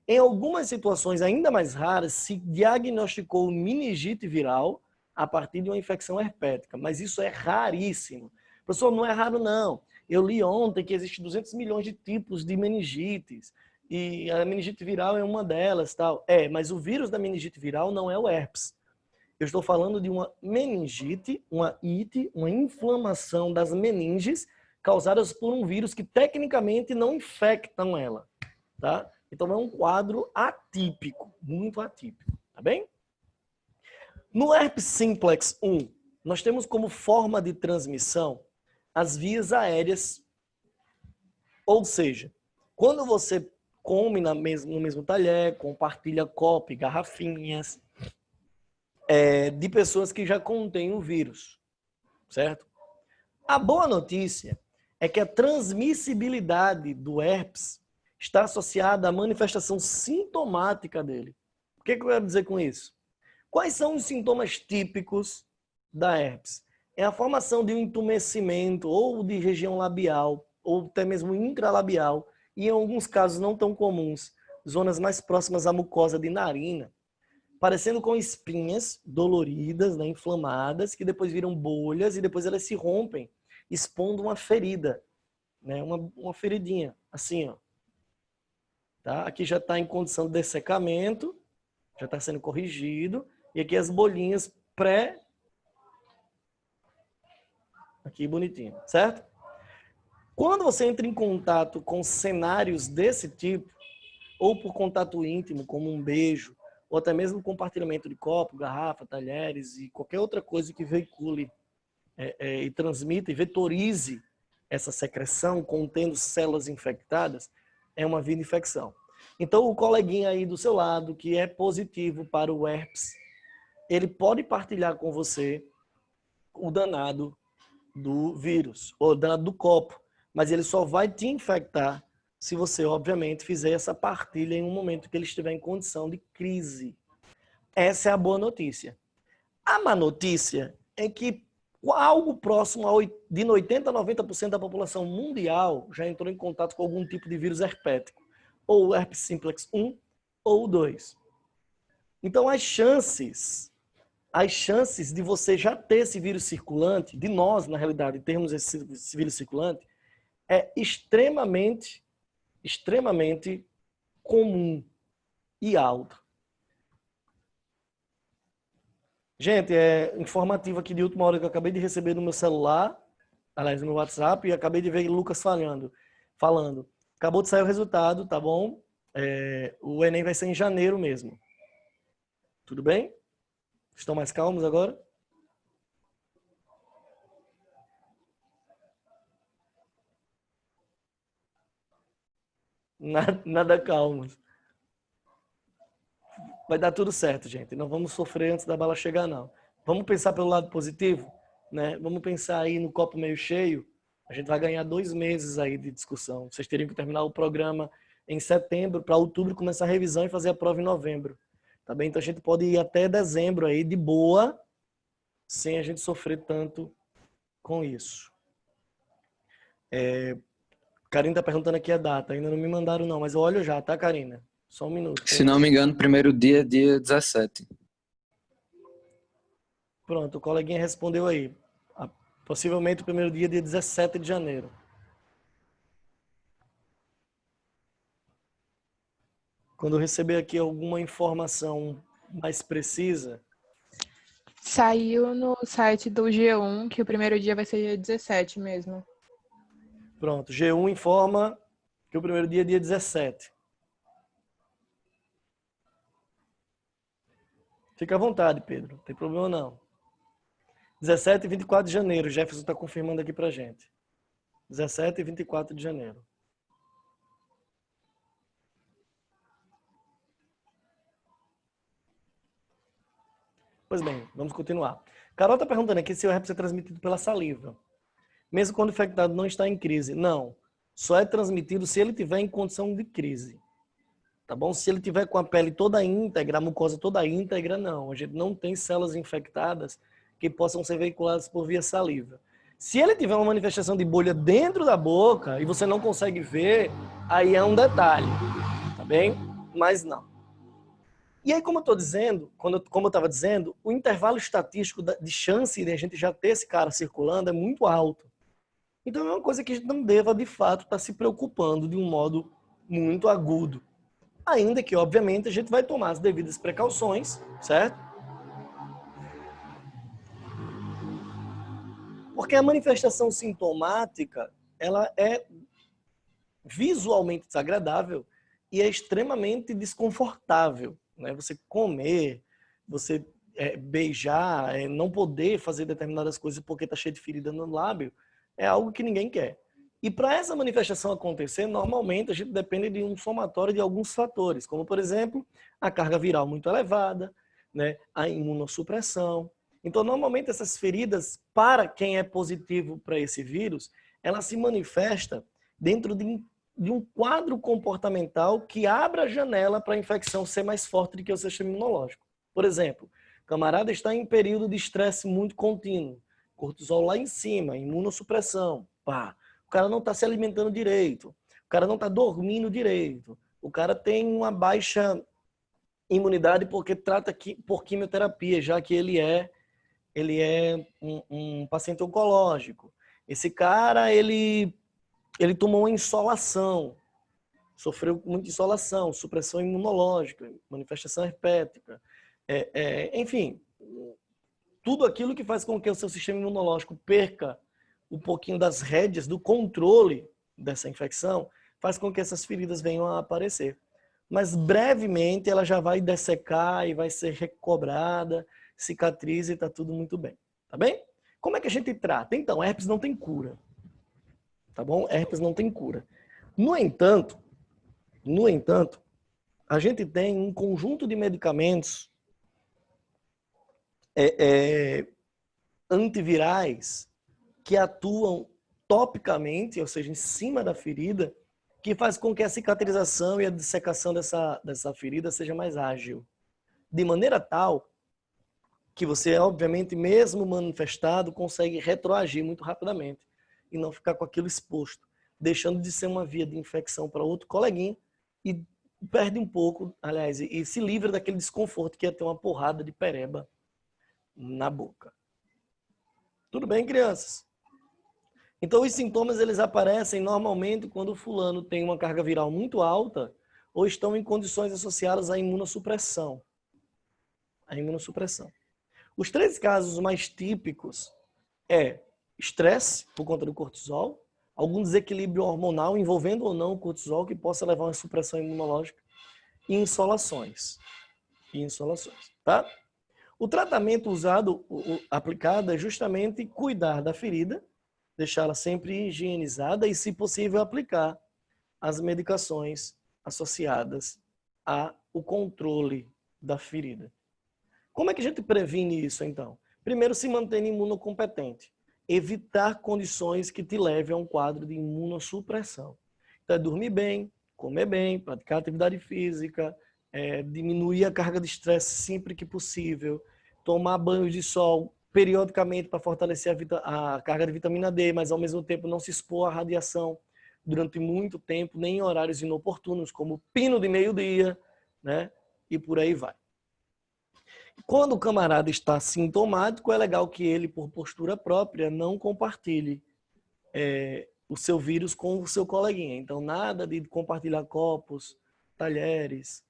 Em algumas situações ainda mais raras, se diagnosticou meningite viral a partir de uma infecção herpética, mas isso é raríssimo. Professor, não é raro não. Eu li ontem que existem 200 milhões de tipos de meningites e a meningite viral é uma delas, tal. Mas o vírus da meningite viral não é o herpes. Eu estou falando de uma meningite, uma ite, uma inflamação das meninges causadas por um vírus que tecnicamente não infectam ela. tá? Então é um quadro atípico, muito atípico, tá bem? No herpes simplex 1, nós temos como forma de transmissão as vias aéreas, ou seja, quando você come no mesmo talher, compartilha copo e garrafinhas, de pessoas que já contêm o vírus, certo? A boa notícia é que a transmissibilidade do herpes está associada à manifestação sintomática dele. O que eu quero dizer com isso? Quais são os sintomas típicos da herpes? É a formação de um entumecimento ou de região labial, ou até mesmo intralabial, e em alguns casos não tão comuns, zonas mais próximas à mucosa de narina, parecendo com espinhas doloridas, né, inflamadas, que depois viram bolhas e depois elas se rompem, expondo uma ferida, né, uma feridinha, assim, ó. Tá? Aqui já está em condição de dessecamento, já está sendo corrigido, e aqui as bolinhas pré, aqui bonitinho, certo? Quando você entra em contato com cenários desse tipo, ou por contato íntimo, como um beijo, ou até mesmo compartilhamento de copo, garrafa, talheres e qualquer outra coisa que veicule e transmita e vetorize essa secreção contendo células infectadas, é uma via de infecção. Então, o coleguinha aí do seu lado, que é positivo para o herpes, ele pode partilhar com você o danado do vírus, ou o danado do copo, mas ele só vai te infectar se você, obviamente, fizer essa partilha em um momento que ele estiver em condição de crise. Essa é a boa notícia. A má notícia é que algo próximo de 80% a 90% da população mundial já entrou em contato com algum tipo de vírus herpético, ou herpes simplex 1 ou 2. Então, as chances de você já ter esse vírus circulante, de nós, na realidade, termos esse vírus circulante, é extremamente comum e alta. Gente, é informativo aqui de última hora que eu acabei de receber no meu celular, aliás, no meu WhatsApp, e acabei de ver o Lucas falando. Acabou de sair o resultado, tá bom? O Enem vai ser em janeiro mesmo. Tudo bem? Estão mais calmos agora? Nada calmos. Vai dar tudo certo, gente. Não vamos sofrer antes da bala chegar, não. Vamos pensar pelo lado positivo, né? Vamos pensar aí no copo meio cheio. A gente vai ganhar 2 meses aí de discussão. Vocês teriam que terminar o programa em setembro, para outubro começar a revisão e fazer a prova em novembro. Tá bem? Então a gente pode ir até dezembro aí de boa, sem a gente sofrer tanto com isso. Karina tá perguntando aqui a data. Ainda não me mandaram não, mas eu olho já, tá, Karina? Só um minuto. Se não me engano, primeiro dia é dia 17. Pronto, o coleguinha respondeu aí. Possivelmente o primeiro dia, dia 17 de janeiro. Quando eu receber aqui alguma informação mais precisa... Saiu no site do G1 que o primeiro dia vai ser dia 17 mesmo. Pronto, G1 informa que o primeiro dia é dia 17. Fica à vontade, Pedro. Não tem problema não. 17 e 24 de janeiro. O Jefferson está confirmando aqui pra gente. 17 e 24 de janeiro. Pois bem, vamos continuar. Carol está perguntando aqui se o herpes é transmitido pela saliva. Mesmo quando o infectado não está em crise. Não. Só é transmitido se ele tiver em condição de crise. Tá bom? Se ele tiver com a pele toda íntegra, a mucosa toda íntegra, não. A gente não tem células infectadas que possam ser veiculadas por via saliva. Se ele tiver uma manifestação de bolha dentro da boca e você não consegue ver, aí é um detalhe. Tá bem? Mas não. E aí, como eu estou dizendo, como eu estava dizendo, o intervalo estatístico de chance de a gente já ter esse cara circulando é muito alto. Então é uma coisa que a gente não deva, de fato, estar se preocupando de um modo muito agudo. Ainda que, obviamente, a gente vai tomar as devidas precauções, certo? Porque a manifestação sintomática, ela é visualmente desagradável e é extremamente desconfortável, né? Você comer, você beijar, não poder fazer determinadas coisas porque está cheio de ferida no lábio, é algo que ninguém quer. E para essa manifestação acontecer, normalmente a gente depende de um somatório de alguns fatores, como, por exemplo, a carga viral muito elevada, né? A imunossupressão. Então, normalmente essas feridas, para quem é positivo para esse vírus, ela se manifesta dentro de um quadro comportamental que abre a janela para a infecção ser mais forte do que o sistema imunológico. Por exemplo, o camarada está em período de estresse muito contínuo, cortisol lá em cima, imunossupressão, pá. O cara não está se alimentando direito, o cara não está dormindo direito, o cara tem uma baixa imunidade porque trata por quimioterapia, já que ele é um paciente oncológico. Esse cara, ele tomou uma insolação, sofreu muita insolação, supressão imunológica, manifestação herpética, enfim, tudo aquilo que faz com que o seu sistema imunológico perca um pouquinho das rédeas do controle dessa infecção, faz com que essas feridas venham a aparecer. Mas brevemente ela já vai dessecar e vai ser recobrada, cicatriza e está tudo muito bem. Tá bem? Como é que a gente trata? Então, herpes não tem cura. Tá bom? Herpes não tem cura. No entanto, a gente tem um conjunto de medicamentos antivirais que atuam topicamente, ou seja, em cima da ferida, que faz com que a cicatrização e a dissecação dessa ferida seja mais ágil. De maneira tal que você, obviamente, mesmo manifestado, consegue retroagir muito rapidamente e não ficar com aquilo exposto, deixando de ser uma via de infecção para outro coleguinha e perde um pouco, aliás, e se livra daquele desconforto que é ter uma porrada de pereba na boca. Tudo bem, crianças? Então, os sintomas eles aparecem normalmente quando o fulano tem uma carga viral muito alta ou estão em condições associadas à imunossupressão. Os 3 casos mais típicos é estresse por conta do cortisol, algum desequilíbrio hormonal envolvendo ou não o cortisol que possa levar a uma supressão imunológica e insolações. Tá? O tratamento aplicado é justamente cuidar da ferida, deixá-la sempre higienizada e, se possível, aplicar as medicações associadas ao controle da ferida. Como é que a gente previne isso, então? Primeiro, se manter imunocompetente. Evitar condições que te levem a um quadro de imunossupressão. Então, é dormir bem, comer bem, praticar atividade física, diminuir a carga de estresse sempre que possível, tomar banhos de sol periodicamente para fortalecer a carga de vitamina D, mas ao mesmo tempo não se expor à radiação durante muito tempo, nem em horários inoportunos, como pino de meio-dia, né? E por aí vai. Quando o camarada está sintomático, é legal que ele, por postura própria, não compartilhe o seu vírus com o seu coleguinha. Então, nada de compartilhar copos, talheres,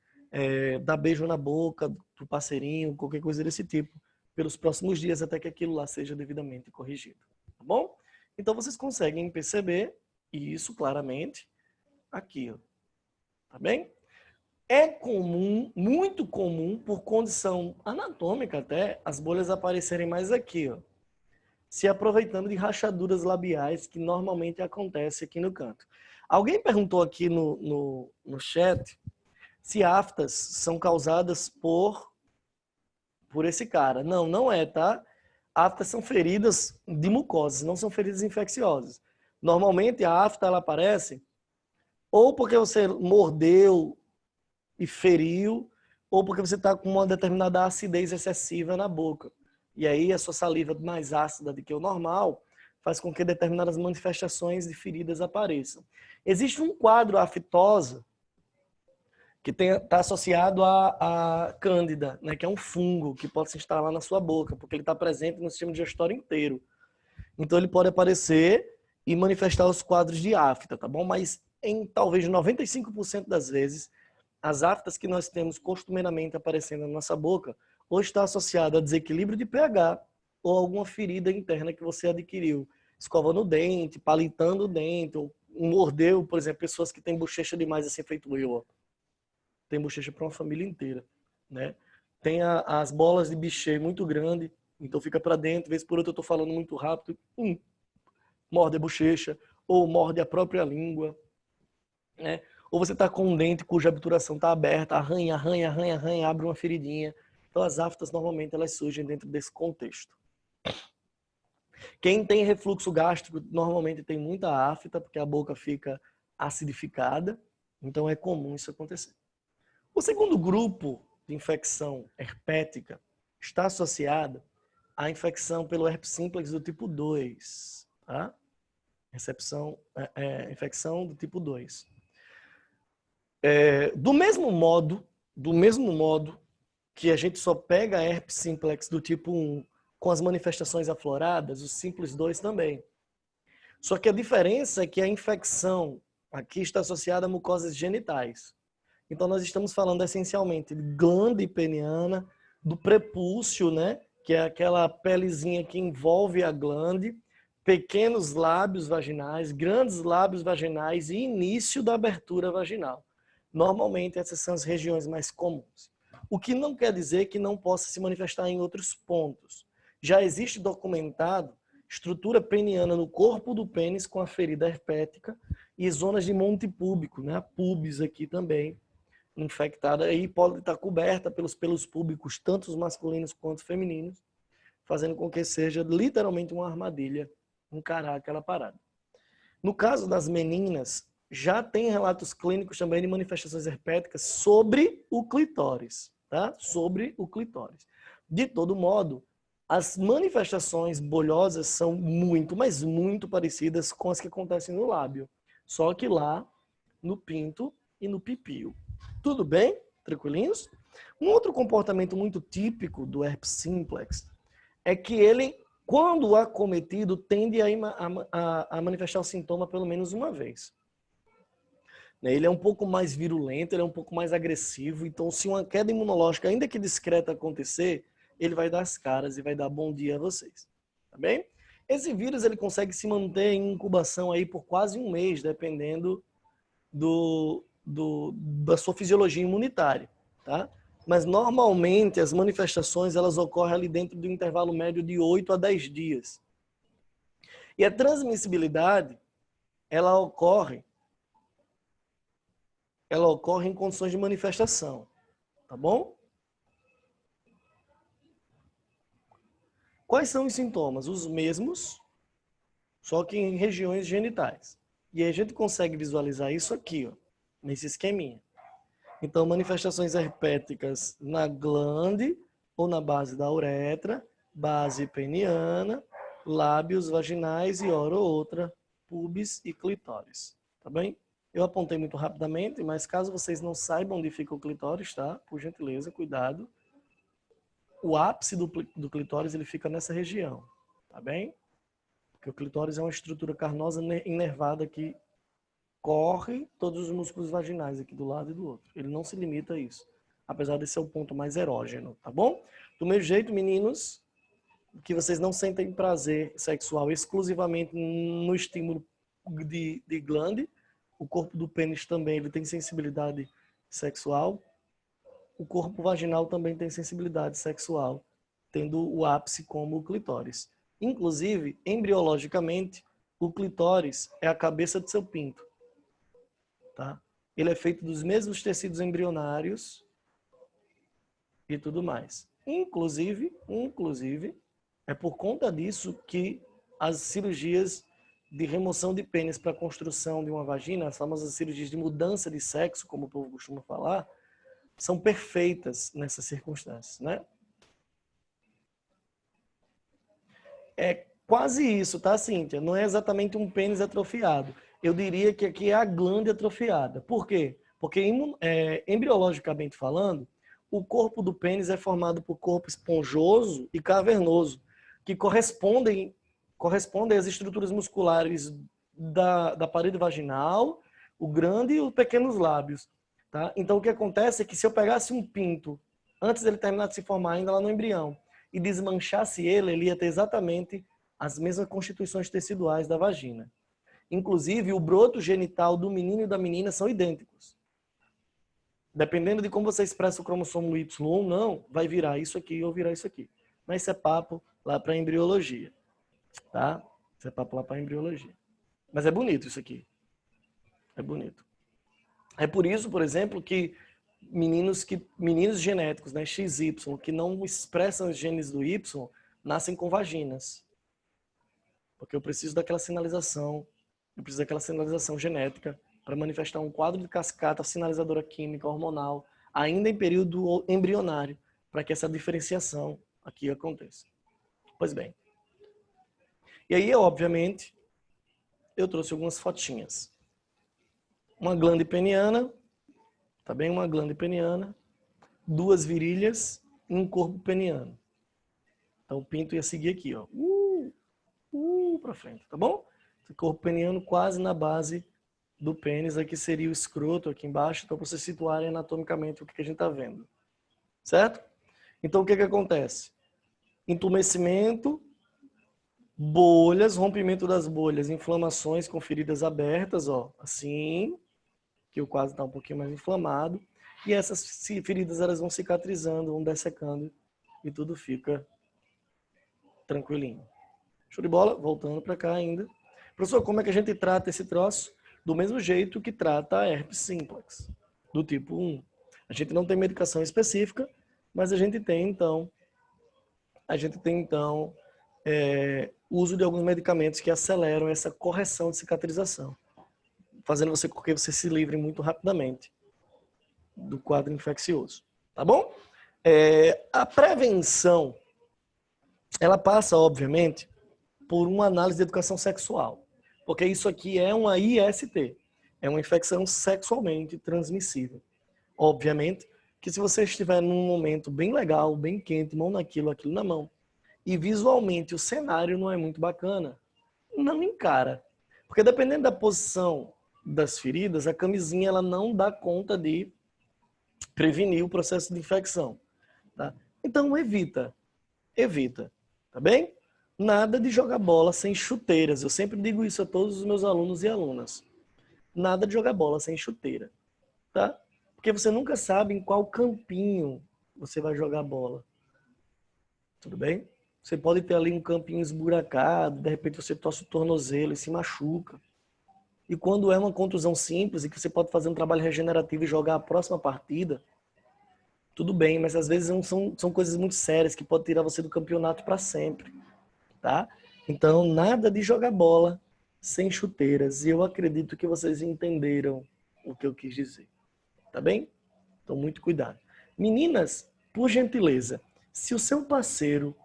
dar beijo na boca do parceirinho, qualquer coisa desse tipo, pelos próximos dias, até que aquilo lá seja devidamente corrigido. Tá bom? Então, vocês conseguem perceber isso claramente aqui, ó. Tá bem? É comum, muito comum, por condição anatômica até, as bolhas aparecerem mais aqui, ó, se aproveitando de rachaduras labiais que normalmente acontece aqui no canto. Alguém perguntou aqui no chat se aftas são causadas por esse cara. Não, não é, tá? Aftas são feridas de mucosas, não são feridas infecciosas. Normalmente a afta ela aparece ou porque você mordeu e feriu, ou porque você está com uma determinada acidez excessiva na boca. E aí a sua saliva mais ácida do que o normal faz com que determinadas manifestações de feridas apareçam. Existe um quadro aftosa que está associado à cândida, né, que é um fungo que pode se instalar na sua boca, porque ele está presente no sistema digestório inteiro. Então ele pode aparecer e manifestar os quadros de afta, tá bom? Mas em talvez 95% das vezes, as aftas que nós temos costumeiramente aparecendo na nossa boca ou está associada a desequilíbrio de pH ou alguma ferida interna que você adquiriu, escovando o dente, palitando o dente, ou mordeu, por exemplo, pessoas que têm bochecha demais, assim feito eu, ó. tem bochecha para uma família inteira, né? Tem as bolas de Bichet muito grande, então fica para dentro, vez por outra eu estou falando muito rápido, morde a bochecha, ou morde a própria língua, né? Ou você está com um dente cuja obturação está aberta, arranha, arranha, arranha, arranha, abre uma feridinha. Então as aftas normalmente elas surgem dentro desse contexto. Quem tem refluxo gástrico normalmente tem muita afta, porque a boca fica acidificada, então é comum isso acontecer. O segundo grupo de infecção herpética está associada à infecção pelo herpes simplex do tipo 2, tá? Infecção do tipo 2. Do mesmo modo que a gente só pega herpes simplex do tipo 1 com as manifestações afloradas, o simples 2 também. Só que a diferença é que a infecção aqui está associada a mucosas genitais. Então nós estamos falando essencialmente de glândula peniana, do prepúcio, né, que é aquela pelezinha que envolve a glândula, pequenos lábios vaginais, grandes lábios vaginais e início da abertura vaginal. Normalmente essas são as regiões mais comuns. O que não quer dizer que não possa se manifestar em outros pontos. Já existe documentado estrutura peniana no corpo do pênis com a ferida herpética e zonas de monte púbico, né? A pubis aqui também infectada e pode estar coberta pelos pelos púbicos, tanto os masculinos quanto os femininos, fazendo com que seja literalmente uma armadilha encarar aquela parada. No caso das meninas, já tem relatos clínicos também de manifestações herpéticas sobre o clitóris, tá? Sobre o clitóris. De todo modo, as manifestações bolhosas são muito, mas muito parecidas com as que acontecem no lábio. Só que lá, no pinto e no pipio. Tudo bem? Tranquilinhos? Um outro comportamento muito típico do herpes simplex é que ele, quando acometido, tende a manifestar o sintoma pelo menos uma vez. Ele é um pouco mais virulento, ele é um pouco mais agressivo, então se uma queda imunológica, ainda que discreta, acontecer, ele vai dar as caras e vai dar bom dia a vocês. Tá bem? Esse vírus ele consegue se manter em incubação aí por quase um mês, dependendo da sua fisiologia imunitária, tá? Mas normalmente as manifestações elas ocorrem ali dentro do intervalo médio de 8 a 10 dias. E a transmissibilidade, ela ocorre em condições de manifestação, tá bom? Quais são os sintomas? Os mesmos, só que em regiões genitais. E aí a gente consegue visualizar isso aqui, ó, nesse esqueminha. Então, manifestações herpéticas na glande ou na base da uretra, base peniana, lábios vaginais e, hora ou outra, pubis e clitóris. Tá bem? Eu apontei muito rapidamente, mas caso vocês não saibam onde fica o clitóris, tá? Por gentileza, cuidado. O ápice do clitóris ele fica nessa região, tá bem? Porque o clitóris é uma estrutura carnosa inervada que corre todos os músculos vaginais aqui do lado e do outro. Ele não se limita a isso, apesar de ser o ponto mais erógeno, tá bom? Do mesmo jeito, meninos, que vocês não sentem prazer sexual exclusivamente no estímulo de glande, o corpo do pênis também ele tem sensibilidade sexual. O corpo vaginal também tem sensibilidade sexual, tendo o ápice como o clitóris. Inclusive, embriologicamente, o clitóris é a cabeça do seu pinto. Tá? Ele é feito dos mesmos tecidos embrionários e tudo mais. Inclusive, é por conta disso que as cirurgias de remoção de pênis para a construção de uma vagina, as famosas cirurgias de mudança de sexo, como o povo costuma falar, são perfeitas nessas circunstâncias, né? É quase isso, tá, Cíntia? Não é exatamente um pênis atrofiado. Eu diria que aqui é a glândula atrofiada. Por quê? Porque, embriologicamente falando, o corpo do pênis é formado por corpo esponjoso e cavernoso, que correspondem às estruturas musculares da parede vaginal, o grande e os pequenos lábios. Tá? Então, o que acontece é que se eu pegasse um pinto, antes dele terminar de se formar ainda lá no embrião, e desmanchasse ele ia ter exatamente as mesmas constituições teciduais da vagina. Inclusive, o broto genital do menino e da menina são idênticos. Dependendo de como você expressa o cromossomo no Y ou não, vai virar isso aqui ou virar isso aqui. Mas isso é papo lá para embriologia, tá? Isso é papo lá para embriologia. Mas é bonito isso aqui. É bonito. É por isso, por exemplo, que meninos genéticos, né, XY, que não expressam os genes do Y, nascem com vaginas. Porque eu preciso daquela sinalização genética para manifestar um quadro de cascata sinalizadora química hormonal, ainda em período embrionário, para que essa diferenciação aqui aconteça. Pois bem. E aí, obviamente, eu trouxe algumas fotinhas. Uma glândula peniana, tá bem? Uma glândula peniana, 2 virilhas e um corpo peniano. Então o pinto ia seguir aqui, ó. Para frente, tá bom? Esse corpo peniano quase na base do pênis, aqui seria o escroto aqui embaixo, então para vocês situarem anatomicamente o que a gente tá vendo. Certo? Então o que acontece? Entumecimento, bolhas, rompimento das bolhas, inflamações com feridas abertas, ó, assim, que o quadro está um pouquinho mais inflamado, e essas feridas elas vão cicatrizando, vão dessecando e tudo fica tranquilinho. Show de bola? Voltando para cá ainda. Professor, como é que a gente trata esse troço? Do mesmo jeito que trata a herpes simplex, do tipo 1. A gente não tem medicação específica, mas a gente tem então uso de alguns medicamentos que aceleram essa correção de cicatrização, fazendo com que você se livre muito rapidamente do quadro infeccioso. Tá bom? A prevenção, ela passa, obviamente, por uma análise de educação sexual. Porque isso aqui é uma IST. É uma infecção sexualmente transmissível. Obviamente que se você estiver num momento bem legal, bem quente, mão naquilo, aquilo na mão, e visualmente o cenário não é muito bacana, não encara. Porque dependendo da posição das feridas, a camisinha ela não dá conta de prevenir o processo de infecção. Tá? Então evita, tá bem? Nada de jogar bola sem chuteiras. Eu sempre digo isso a todos os meus alunos e alunas. Nada de jogar bola sem chuteira, tá? Porque você nunca sabe em qual campinho você vai jogar bola. Tudo bem? Você pode ter ali um campinho esburacado, de repente você torce o tornozelo e se machuca. E quando é uma contusão simples e que você pode fazer um trabalho regenerativo e jogar a próxima partida, tudo bem, mas às vezes são coisas muito sérias que podem tirar você do campeonato para sempre, tá? Então, nada de jogar bola sem chuteiras. E eu acredito que vocês entenderam o que eu quis dizer, tá bem? Então, muito cuidado. Meninas, por gentileza, se o seu parceiro,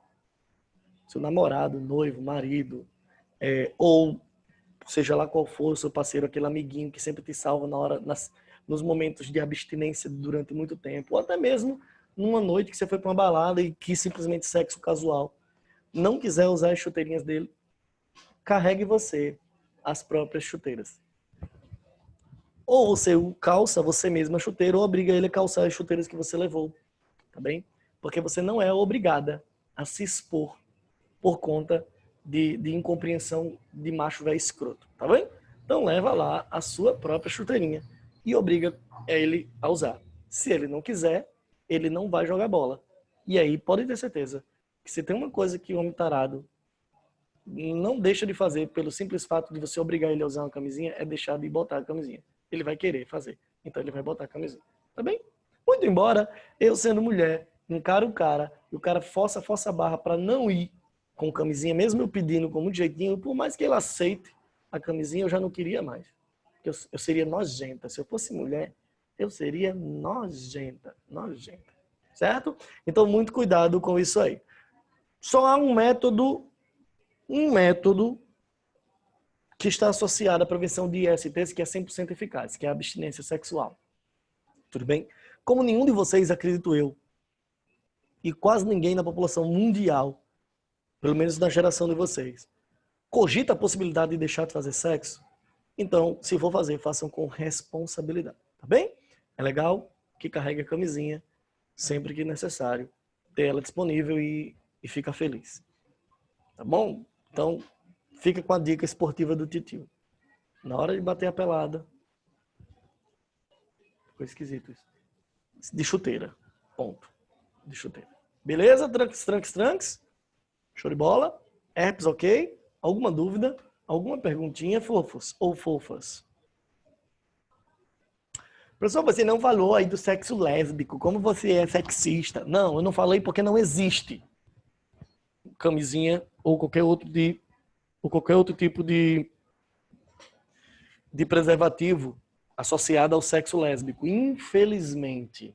seu namorado, noivo, marido, ou seja lá qual for o seu parceiro, aquele amiguinho que sempre te salva nos momentos de abstinência durante muito tempo, ou até mesmo numa noite que você foi para uma balada e quis simplesmente sexo casual, não quiser usar as chuteirinhas dele, carregue você as próprias chuteiras. Ou você calça você mesmo a chuteira, ou obriga ele a calçar as chuteiras que você levou, tá bem? Porque você não é obrigada a se expor por conta de incompreensão de macho velho escroto, tá bem? Então leva lá a sua própria chuteirinha e obriga ele a usar. Se ele não quiser, ele não vai jogar bola. E aí pode ter certeza que se tem uma coisa que o homem tarado não deixa de fazer pelo simples fato de você obrigar ele a usar uma camisinha, é deixar de botar a camisinha. Ele vai querer fazer, então ele vai botar a camisinha, tá bem? Muito embora eu sendo mulher, encaro o cara e o cara força a barra para não ir com camisinha, mesmo eu pedindo com muito jeitinho, por mais que ele aceite a camisinha, eu já não queria mais. Eu seria nojenta. Se eu fosse mulher, eu seria nojenta. Certo? Então, muito cuidado com isso aí. Só há um método que está associado à prevenção de ISTs que é 100% eficaz, que é a abstinência sexual. Tudo bem? Como nenhum de vocês, acredito eu, e quase ninguém na população mundial, pelo menos na geração de vocês, cogita a possibilidade de deixar de fazer sexo, então, se for fazer, façam com responsabilidade, tá bem? É legal que carregue a camisinha sempre que necessário, ter ela disponível e fica feliz. Tá bom? Então, fica com a dica esportiva do titio. Na hora de bater a pelada, ficou esquisito isso. de chuteira. Ponto. De chuteira. Beleza? Tranques. Show de bola. Herpes, ok? Alguma dúvida? Alguma perguntinha, fofos ou fofas? Professor, você não falou aí do sexo lésbico. Como você é sexista? Não, eu não falei porque não existe camisinha ou qualquer outro tipo de preservativo associado ao sexo lésbico. Infelizmente.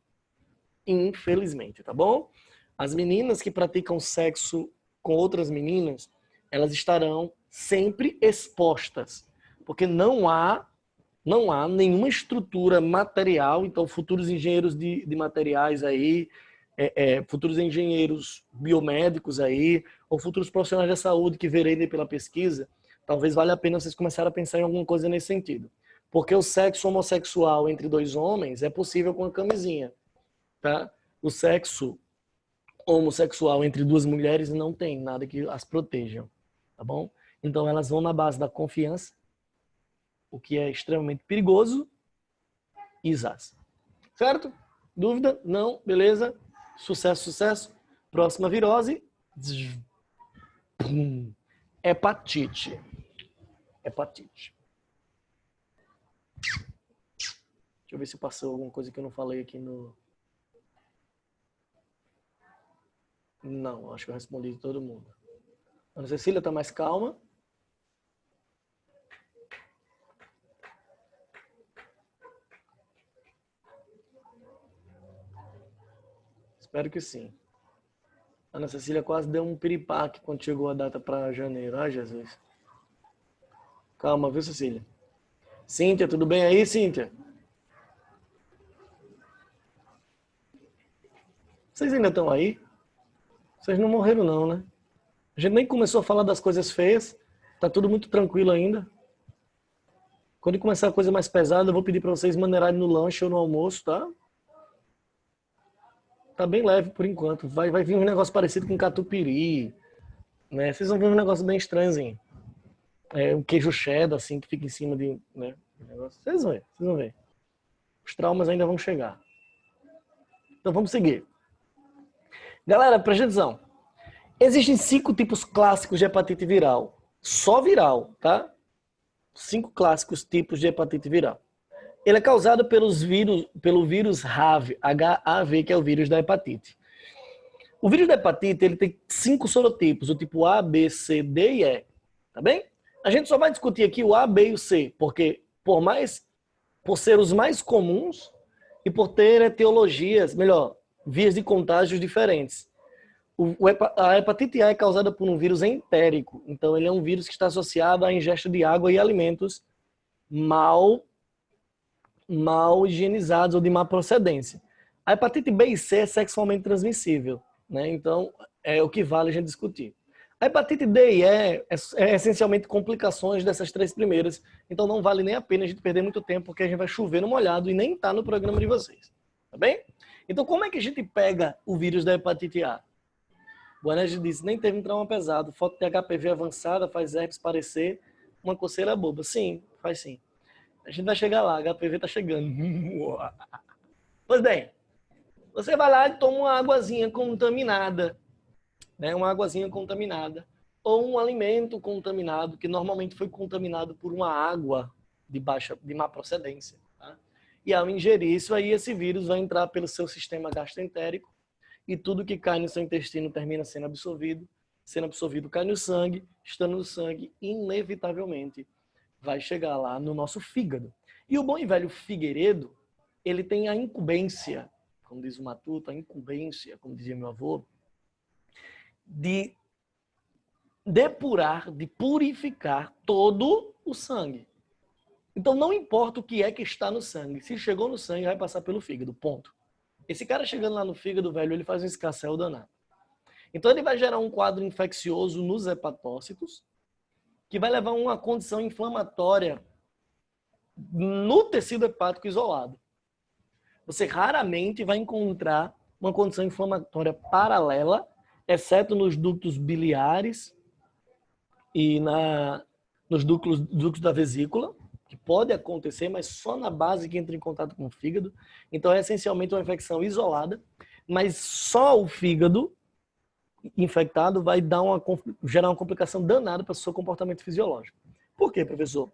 Infelizmente, tá bom? As meninas que praticam sexo com outras meninas, elas estarão sempre expostas, porque não há nenhuma estrutura material. Então, futuros engenheiros de materiais aí, futuros engenheiros biomédicos aí, ou futuros profissionais da saúde que verem pela pesquisa, talvez valha a pena vocês começarem a pensar em alguma coisa nesse sentido. Porque o sexo homossexual entre dois homens é possível com a camisinha, tá? O sexo homossexual entre duas mulheres não tem nada que as protejam, tá bom? Então elas vão na base da confiança, o que é extremamente perigoso, e zaz. Certo? Dúvida? Não? Beleza? Sucesso. Próxima virose. Hepatite. Deixa eu ver se passou alguma coisa que eu não falei aqui no... Não, acho que eu respondi de todo mundo. A Ana Cecília tá mais calma. Espero que sim. A Ana Cecília quase deu um piripaque quando chegou a data para janeiro. Ai, Jesus. Calma, viu, Cecília? Cíntia, tudo bem aí, Cíntia? Vocês ainda estão aí? Vocês não morreram não, né? A gente nem começou a falar das coisas feias. Tá tudo muito tranquilo ainda. Quando começar a coisa mais pesada, eu vou pedir para vocês maneirarem no lanche ou no almoço, tá? Tá bem leve por enquanto. Vai vir um negócio parecido com catupiry, né? Vocês vão ver um negócio bem estranhozinho. Um queijo cheddar, assim, que fica em cima de... né? Vocês vão ver. Os traumas ainda vão chegar. Então vamos seguir. Galera, presta atenção. Existem 5 tipos clássicos de hepatite viral. Só viral, tá? 5 clássicos tipos de hepatite viral. Ele é causado pelo vírus HAV, que é o vírus da hepatite. O vírus da hepatite, ele tem 5 sorotipos, o tipo A, B, C, D e E. Tá bem? A gente só vai discutir aqui o A, B e o C, porque por ser os mais comuns e por ter etiologias, vias de contágios diferentes. A hepatite A é causada por um vírus entérico. Então, ele é um vírus que está associado à ingesta de água e alimentos mal higienizados ou de má procedência. A hepatite B e C é sexualmente transmissível, né? Então, é o que vale a gente discutir. A hepatite D e E é essencialmente complicações dessas 3 primeiras. Então, não vale nem a pena a gente perder muito tempo, porque a gente vai chover no molhado e nem está no programa de vocês. Tá bem? Então, como é que a gente pega o vírus da hepatite A? O Anésio disse, nem teve um trauma pesado. Foto de HPV avançada faz herpes parecer uma coceira boba. Sim, faz sim. A gente vai chegar lá, HPV tá chegando. Pois bem, você vai lá e toma uma águazinha contaminada, né? Uma águazinha contaminada. Ou um alimento contaminado, que normalmente foi contaminado por uma água de má procedência. Tá? E ao ingerir isso aí, esse vírus vai entrar pelo seu sistema gastroentérico e tudo que cai no seu intestino termina sendo absorvido. Sendo absorvido cai no sangue, estando no sangue, inevitavelmente vai chegar lá no nosso fígado. E o bom e velho Figueiredo, ele tem a incumbência, como diz o Matuto, a incumbência, como dizia meu avô, de depurar, de purificar todo o sangue. Então não importa o que é que está no sangue, se chegou no sangue, vai passar pelo fígado, ponto. Esse cara chegando lá no fígado, velho, ele faz um escassel danado. Então ele vai gerar um quadro infeccioso nos hepatócitos, que vai levar a uma condição inflamatória no tecido hepático isolado. Você raramente vai encontrar uma condição inflamatória paralela, exceto nos ductos biliares e nos ductos da vesícula, que pode acontecer, mas só na base que entra em contato com o fígado. Então, é essencialmente uma infecção isolada, mas só o fígado infectado vai gerar uma complicação danada para o seu comportamento fisiológico. Por quê, professor?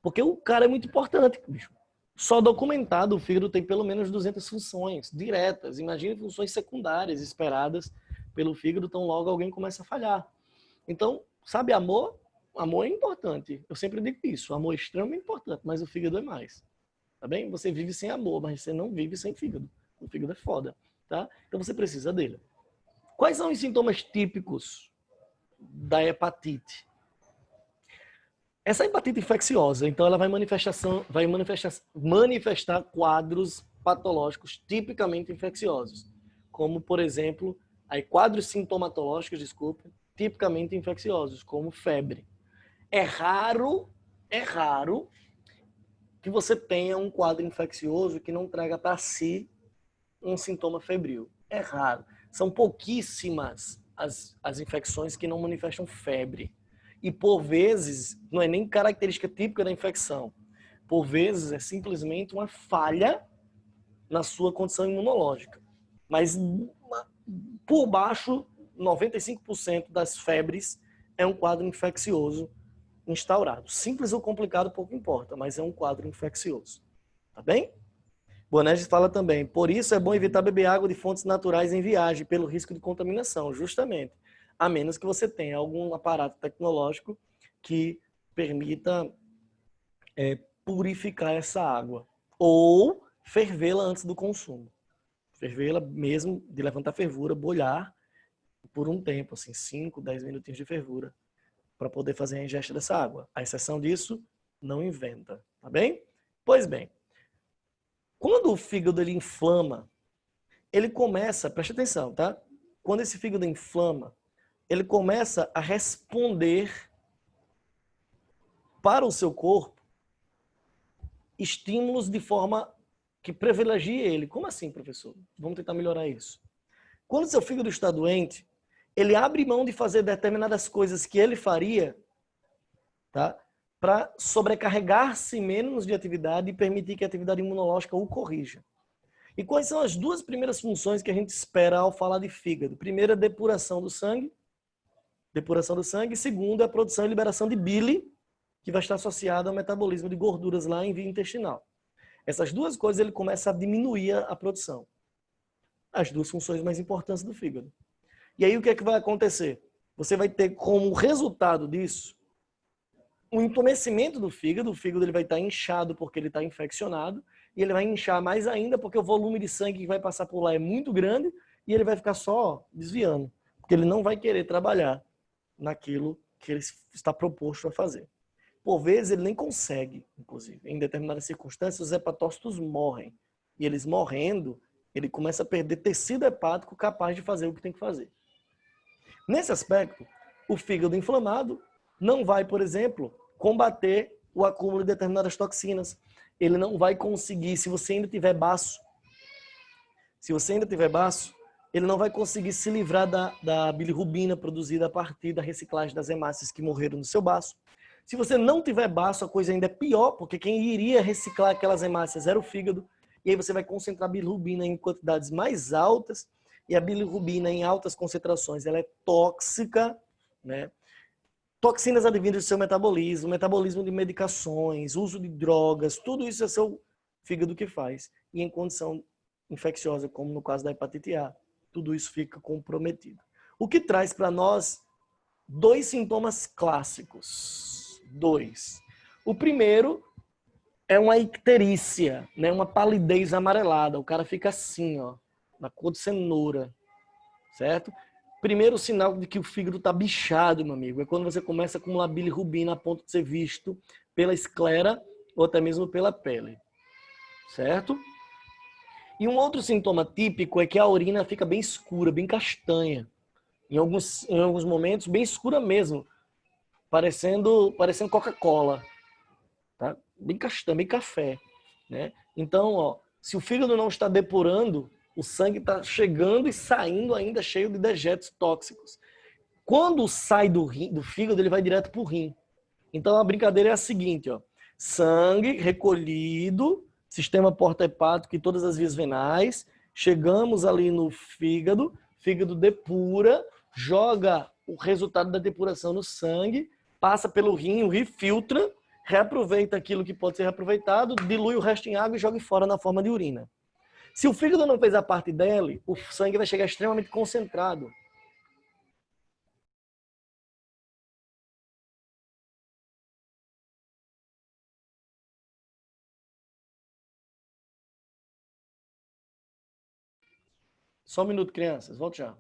Porque o cara é muito importante, bicho. Só documentado, o fígado tem pelo menos 200 funções diretas. Imagine funções secundárias esperadas pelo fígado, tão logo alguém começa a falhar. Então, sabe, amor? Amor é importante. Eu sempre digo isso. Amor é extremamente importante, mas o fígado é mais. Tá bem? Você vive sem amor, mas você não vive sem fígado. O fígado é foda, tá? Então você precisa dele. Quais são os sintomas típicos da hepatite? Essa hepatite infecciosa, então ela vai manifestar quadros patológicos tipicamente infecciosos, como, por exemplo, quadros sintomatológicos, tipicamente infecciosos, como febre. É raro que você tenha um quadro infeccioso que não traga para si um sintoma febril. É raro. São pouquíssimas as infecções que não manifestam febre. E, por vezes, não é nem característica típica da infecção. Por vezes, é simplesmente uma falha na sua condição imunológica. Mas, por baixo, 95% das febres é um quadro infeccioso instaurado. Simples ou complicado, pouco importa, mas é um quadro infeccioso. Tá bem? Bonerges fala também, por isso é bom evitar beber água de fontes naturais em viagem, pelo risco de contaminação, justamente. A menos que você tenha algum aparato tecnológico que permita purificar essa água. Ou fervê-la antes do consumo. Fervê-la mesmo, de levantar fervura, bolhar por um tempo, assim, 5, 10 minutinhos de fervura, para poder fazer a ingesta dessa água. A exceção disso, não inventa. Tá bem? Pois bem, quando o fígado ele inflama, ele começa, preste atenção, tá? Quando esse fígado inflama, ele começa a responder para o seu corpo estímulos de forma que privilegie ele. Como assim, professor? Vamos tentar melhorar isso. Quando seu fígado está doente, ele abre mão de fazer determinadas coisas que ele faria, tá? Para sobrecarregar-se menos de atividade e permitir que a atividade imunológica o corrija. E quais são as duas primeiras funções que a gente espera ao falar de fígado? Primeiro, a depuração do sangue. E segundo, a produção e liberação de bile, que vai estar associada ao metabolismo de gorduras lá em via intestinal. Essas duas coisas ele começa a diminuir a produção. As duas funções mais importantes do fígado. E aí o que é que vai acontecer? Você vai ter como resultado disso um entumecimento do fígado. O fígado ele vai estar inchado porque ele está infeccionado. E ele vai inchar mais ainda porque o volume de sangue que vai passar por lá é muito grande e ele vai ficar só desviando. Porque ele não vai querer trabalhar naquilo que ele está proposto a fazer. Por vezes ele nem consegue, inclusive. Em determinadas circunstâncias, os hepatócitos morrem. E eles morrendo, ele começa a perder tecido hepático capaz de fazer o que tem que fazer. Nesse aspecto, o fígado inflamado não vai, por exemplo, combater o acúmulo de determinadas toxinas. Ele não vai conseguir, se você ainda tiver baço, ele não vai conseguir se livrar da bilirrubina produzida a partir da reciclagem das hemácias que morreram no seu baço. Se você não tiver baço, a coisa ainda é pior, porque quem iria reciclar aquelas hemácias era o fígado, e aí você vai concentrar bilirrubina em quantidades mais altas, e a bilirrubina em altas concentrações, ela é tóxica, né? Toxinas advindas do seu metabolismo de medicações, uso de drogas, tudo isso é seu fígado que faz. E em condição infecciosa, como no caso da hepatite A, tudo isso fica comprometido. O que traz para nós dois sintomas clássicos. O primeiro é uma icterícia, né? Uma palidez amarelada. O cara fica assim, ó, na cor de cenoura, certo? Primeiro sinal de que o fígado está bichado, meu amigo, é quando você começa a acumular bilirrubina a ponto de ser visto pela esclera ou até mesmo pela pele, certo? E um outro sintoma típico é que a urina fica bem escura, bem castanha. Em alguns momentos, bem escura mesmo, parecendo Coca-Cola, tá? Bem castanha, bem café, né? Então, ó, se o fígado não está depurando, o sangue está chegando e saindo ainda cheio de dejetos tóxicos. Quando sai do fígado, ele vai direto para o rim. Então, a brincadeira é a seguinte, ó. Sangue recolhido, sistema porta-hepático e todas as vias venais. Chegamos ali no fígado, fígado depura, joga o resultado da depuração no sangue, passa pelo rim, o rim filtra, reaproveita aquilo que pode ser reaproveitado, dilui o resto em água e joga fora na forma de urina. Se o fígado não fez a parte dele, o sangue vai chegar extremamente concentrado. Só um minuto, crianças. Volto já.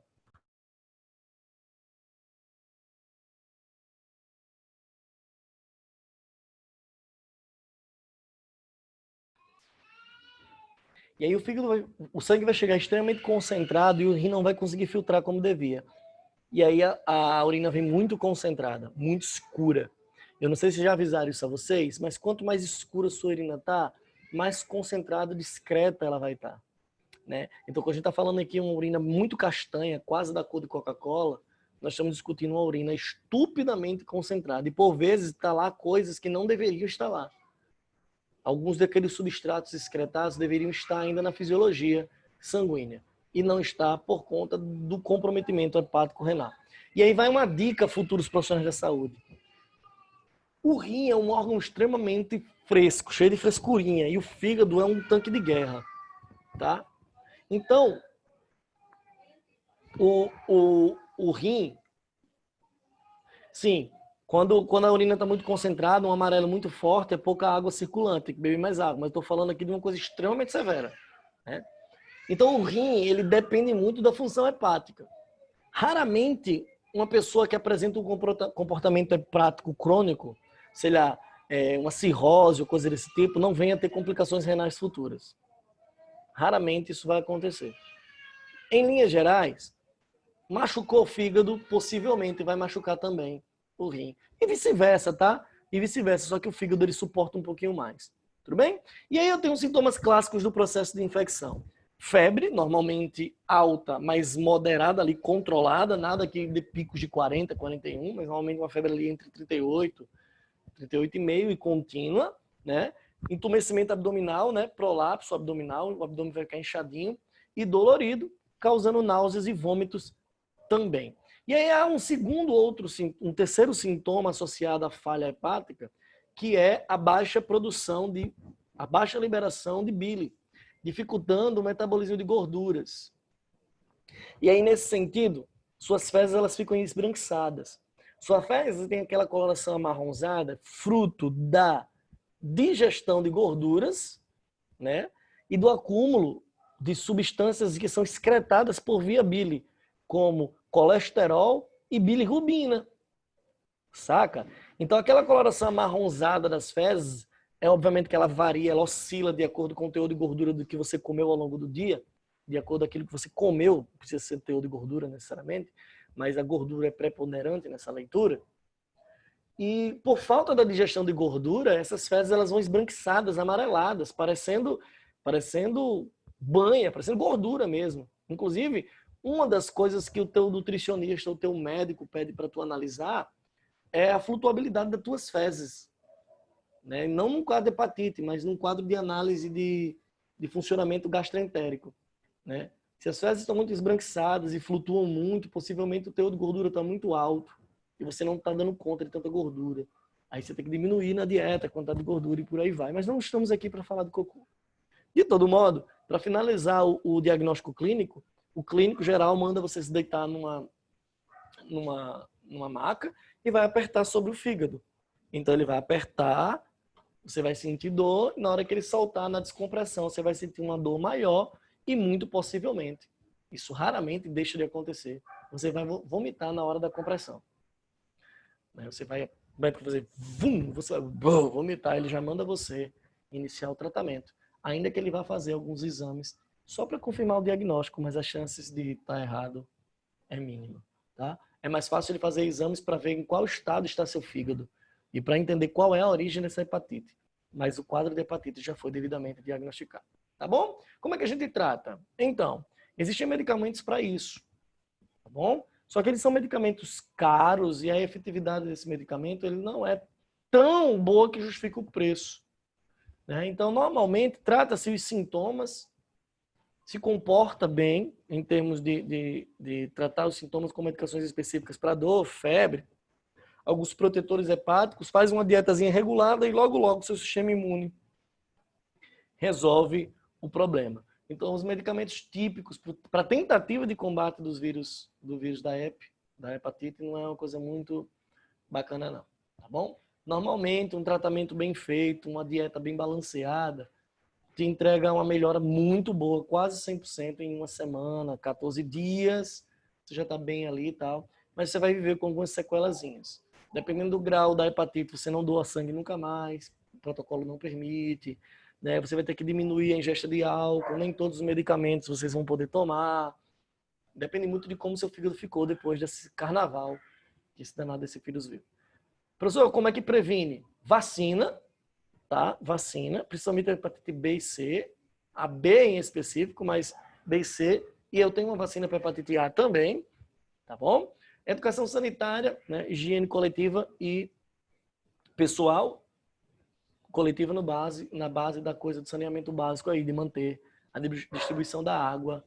E aí o sangue vai chegar extremamente concentrado e o rim não vai conseguir filtrar como devia. E aí a urina vem muito concentrada, muito escura. Eu não sei se já avisaram isso a vocês, mas quanto mais escura a sua urina tá, mais concentrada, discreta ela vai estar. Né? Então, quando a gente está falando aqui uma urina muito castanha, quase da cor de Coca-Cola, nós estamos discutindo uma urina estupidamente concentrada. E, por vezes, está lá coisas que não deveriam estar lá. Alguns daqueles substratos excretados deveriam estar ainda na fisiologia sanguínea. E não está por conta do comprometimento hepático renal. E aí vai uma dica a futuros profissionais da saúde. O rim é um órgão extremamente fresco, cheio de frescurinha. E o fígado é um tanque de guerra. Tá? Então, o rim, sim, quando a urina está muito concentrada, um amarelo muito forte, é pouca água circulante, tem que beber mais água. Mas estou falando aqui de uma coisa extremamente severa. Né? Então, o rim, ele depende muito da função hepática. Raramente, uma pessoa que apresenta um comportamento hepático crônico, sei lá, uma cirrose ou coisa desse tipo, não venha a ter complicações renais futuras. Raramente isso vai acontecer. Em linhas gerais, machucou o fígado, possivelmente vai machucar também o rim. E vice-versa, tá? E vice-versa, só que o fígado ele suporta um pouquinho mais. Tudo bem? E aí eu tenho os sintomas clássicos do processo de infecção. Febre, normalmente alta, mas moderada ali, controlada, nada aqui de picos de 40, 41, mas normalmente uma febre ali entre 38, 38,5 e contínua, né? Entumecimento abdominal, né? Prolapso abdominal, o abdômen vai ficar inchadinho e dolorido, causando náuseas e vômitos também. E aí há um terceiro sintoma associado à falha hepática, que é a baixa liberação de bile, dificultando o metabolismo de gorduras. E aí, nesse sentido, suas fezes elas ficam esbranquiçadas. Sua fezes tem aquela coloração amarronzada, fruto da digestão de gorduras, né? E do acúmulo de substâncias que são excretadas por via bile, como colesterol e bilirrubina. Saca? Então, aquela coloração amarronzada das fezes, obviamente que ela varia, ela oscila de acordo com o teor de gordura do que você comeu ao longo do dia, de acordo com aquilo que você comeu, não precisa ser teor de gordura necessariamente, mas a gordura é preponderante nessa leitura. E por falta da digestão de gordura, essas fezes elas vão esbranquiçadas, amareladas, parecendo banha, parecendo gordura mesmo. Inclusive, uma das coisas que o teu nutricionista, o teu médico pede para tu analisar é a flutuabilidade das tuas fezes. Né? Não num quadro de hepatite, mas num quadro de análise de funcionamento gastroentérico. Né? Se as fezes estão muito esbranquiçadas e flutuam muito, possivelmente o teor de gordura está muito alto e você não está dando conta de tanta gordura. Aí você tem que diminuir na dieta a quantidade de gordura e por aí vai. Mas não estamos aqui para falar do cocô. De todo modo, para finalizar o diagnóstico clínico, o clínico geral manda você se deitar numa maca e vai apertar sobre o fígado. Então ele vai apertar, você vai sentir dor, e na hora que ele soltar na descompressão, você vai sentir uma dor maior e muito possivelmente, isso raramente deixa de acontecer, você vai vomitar na hora da compressão. Você vai fazer você vai vomitar, ele já manda você iniciar o tratamento. Ainda que ele vá fazer alguns exames só para confirmar o diagnóstico, mas as chances de estar errado é mínima, tá? É mais fácil ele fazer exames para ver em qual estado está seu fígado e para entender qual é a origem dessa hepatite. Mas o quadro de hepatite já foi devidamente diagnosticado, tá bom? Como é que a gente trata? Então, existem medicamentos para isso, tá bom? Só que eles são medicamentos caros e a efetividade desse medicamento ele não é tão boa que justifica o preço, né? Então, normalmente, trata-se os sintomas, se comporta bem em termos de tratar os sintomas com medicações específicas para dor, febre, alguns protetores hepáticos, faz uma dietazinha regulada e logo, logo, seu sistema imune resolve o problema. Então, os medicamentos típicos para tentativa de combate do vírus da hepatite, não é uma coisa muito bacana, não. Tá bom? Normalmente, um tratamento bem feito, uma dieta bem balanceada, te entrega uma melhora muito boa, quase 100% em uma semana, 14 dias, você já está bem ali e tal, mas você vai viver com algumas sequelazinhas. Dependendo do grau da hepatite, você não doa sangue nunca mais, o protocolo não permite, né? Você vai ter que diminuir a ingesta de álcool, nem todos os medicamentos vocês vão poder tomar. Depende muito de como seu fígado ficou depois desse carnaval que esse danado desse vírus viu. Professor, como é que previne? Vacina, tá? Vacina, principalmente a hepatite B e C, a B em específico, mas B e C, e eu tenho uma vacina para hepatite A também, tá bom? Educação sanitária, né? Higiene coletiva e pessoal, coletiva na base da coisa do saneamento básico aí, de manter a distribuição da água,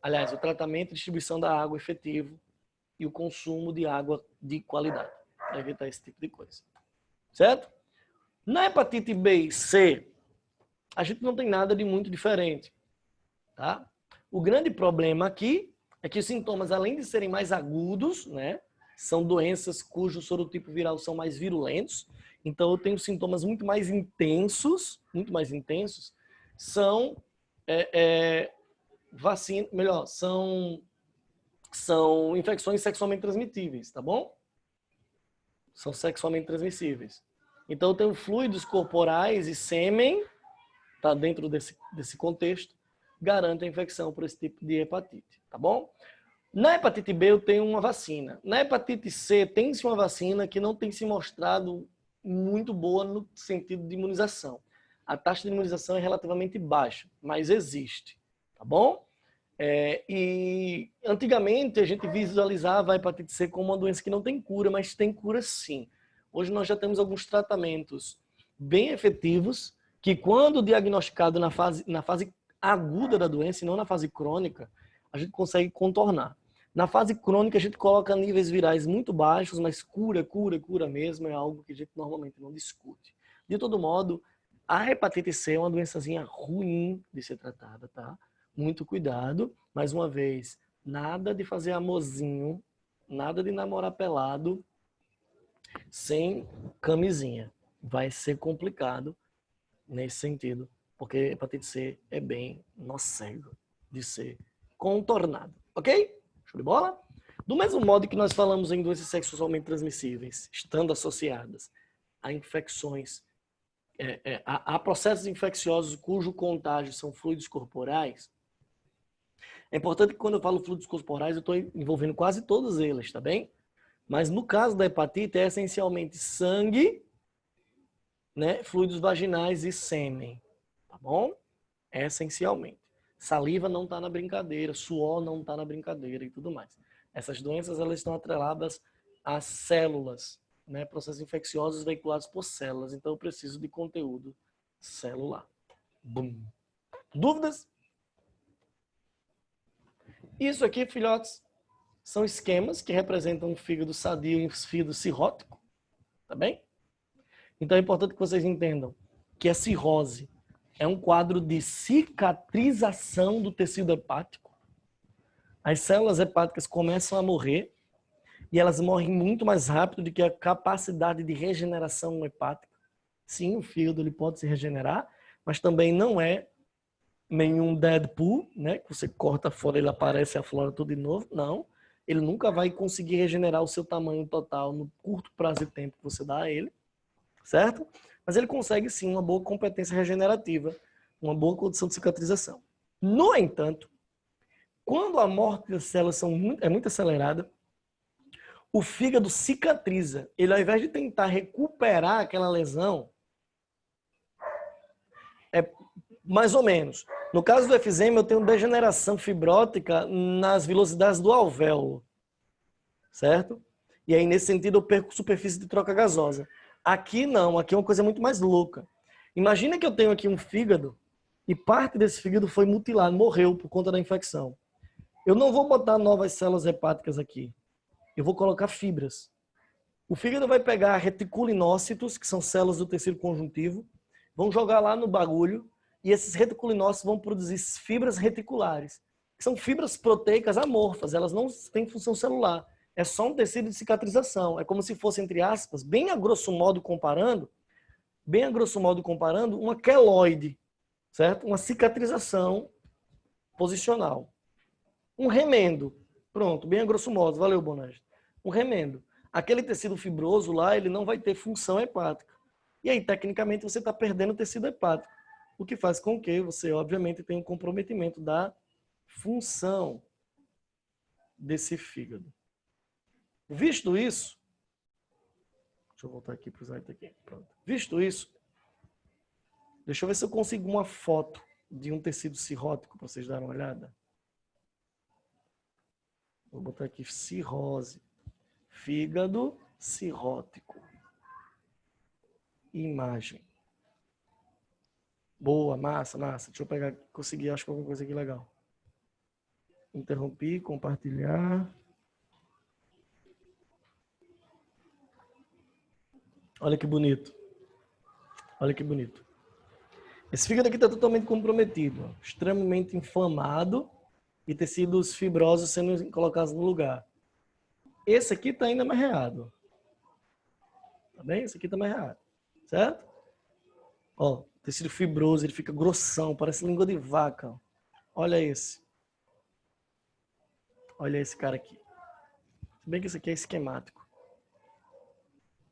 aliás, o tratamento e distribuição da água efetivo e o consumo de água de qualidade, para evitar esse tipo de coisa. Certo? Na hepatite B e C, a gente não tem nada de muito diferente, tá? O grande problema aqui é que os sintomas, além de serem mais agudos, né, são doenças cujo sorotipo viral são mais virulentos. Então, eu tenho sintomas muito mais intensos, são são infecções sexualmente transmitíveis, tá bom? São sexualmente transmissíveis. Então, eu tenho fluidos corporais e sêmen, tá dentro desse contexto, garante a infecção por esse tipo de hepatite, tá bom? Na hepatite B eu tenho uma vacina. Na hepatite C tem-se uma vacina que não tem se mostrado muito boa no sentido de imunização. A taxa de imunização é relativamente baixa, mas existe, tá bom? E antigamente a gente visualizava a hepatite C como uma doença que não tem cura, mas tem cura sim. Hoje nós já temos alguns tratamentos bem efetivos que, quando diagnosticado na fase aguda da doença e não na fase crônica, a gente consegue contornar. Na fase crônica, a gente coloca níveis virais muito baixos, mas cura mesmo é algo que a gente normalmente não discute. De todo modo, a hepatite C é uma doençazinha ruim de ser tratada, tá? Muito cuidado. Mais uma vez, nada de fazer amorzinho, nada de namorar pelado sem camisinha. Vai ser complicado nesse sentido, porque hepatite C é bem nocego de ser contornado, ok? Show de bola? Do mesmo modo que nós falamos em doenças sexualmente transmissíveis, estando associadas a infecções, a processos infecciosos cujo contágio são fluidos corporais, é importante que quando eu falo fluidos corporais, eu estou envolvendo quase todos eles, tá bem? Mas no caso da hepatite, é essencialmente sangue, né, fluidos vaginais e sêmen, tá bom? Essencialmente. Saliva não está na brincadeira, suor não está na brincadeira e tudo mais. Essas doenças, elas estão atreladas às células, né? Processos infecciosos veiculados por células. Então, eu preciso de conteúdo celular. Bum. Dúvidas? Isso aqui, filhotes, são esquemas que representam um fígado sadio e um fígado cirrótico, tá bem? Então, é importante que vocês entendam que a cirrose é um quadro de cicatrização do tecido hepático. As células hepáticas começam a morrer e elas morrem muito mais rápido do que a capacidade de regeneração hepática. Sim, o fígado ele pode se regenerar, mas também não é nenhum Deadpool, né? Que você corta fora e ele aparece e aflora tudo de novo. Não, ele nunca vai conseguir regenerar o seu tamanho total no curto prazo de tempo que você dá a ele, certo? Mas ele consegue sim uma boa competência regenerativa, uma boa condição de cicatrização. No entanto, quando a morte das células é muito acelerada, o fígado cicatriza. Ele, ao invés de tentar recuperar aquela lesão, mais ou menos. No caso do efizema, eu tenho degeneração fibrótica nas vilosidades do alvéolo, certo? E aí, nesse sentido, eu perco superfície de troca gasosa. Aqui não, aqui é uma coisa muito mais louca. Imagina que eu tenho aqui um fígado e parte desse fígado foi mutilado, morreu por conta da infecção. Eu não vou botar novas células hepáticas aqui. Eu vou colocar fibras. O fígado vai pegar reticulinócitos, que são células do tecido conjuntivo, vão jogar lá no bagulho e esses reticulinócitos vão produzir fibras reticulares, que são fibras proteicas amorfas, elas não têm função celular. É só um tecido de cicatrização. É como se fosse, entre aspas, bem a grosso modo comparando, uma queloide, certo? Uma cicatrização posicional. Um remendo. Pronto, bem a grosso modo. Valeu, Bonage. Um remendo. Aquele tecido fibroso lá, ele não vai ter função hepática. E aí, tecnicamente, você está perdendo o tecido hepático. O que faz com que você, obviamente, tenha um comprometimento da função desse fígado. Visto isso, deixa eu voltar aqui para o slide aqui. Pronto. Visto isso, deixa eu ver se eu consigo uma foto de um tecido cirrótico para vocês darem uma olhada. Vou botar aqui cirrose. Fígado cirrótico. Imagem. Boa, massa. Deixa eu pegar, conseguir, acho que alguma coisa aqui legal. Interrompi, compartilhar. Olha que bonito. Olha que bonito. Esse fígado aqui está totalmente comprometido, ó, extremamente inflamado e tecidos fibrosos sendo colocados no lugar. Esse aqui está ainda mais reado. Tá bem? Esse aqui está mais reado. Certo? Ó, tecido fibroso, ele fica grossão, parece língua de vaca. Ó. Olha esse. Olha esse cara aqui. Se bem que esse aqui é esquemático.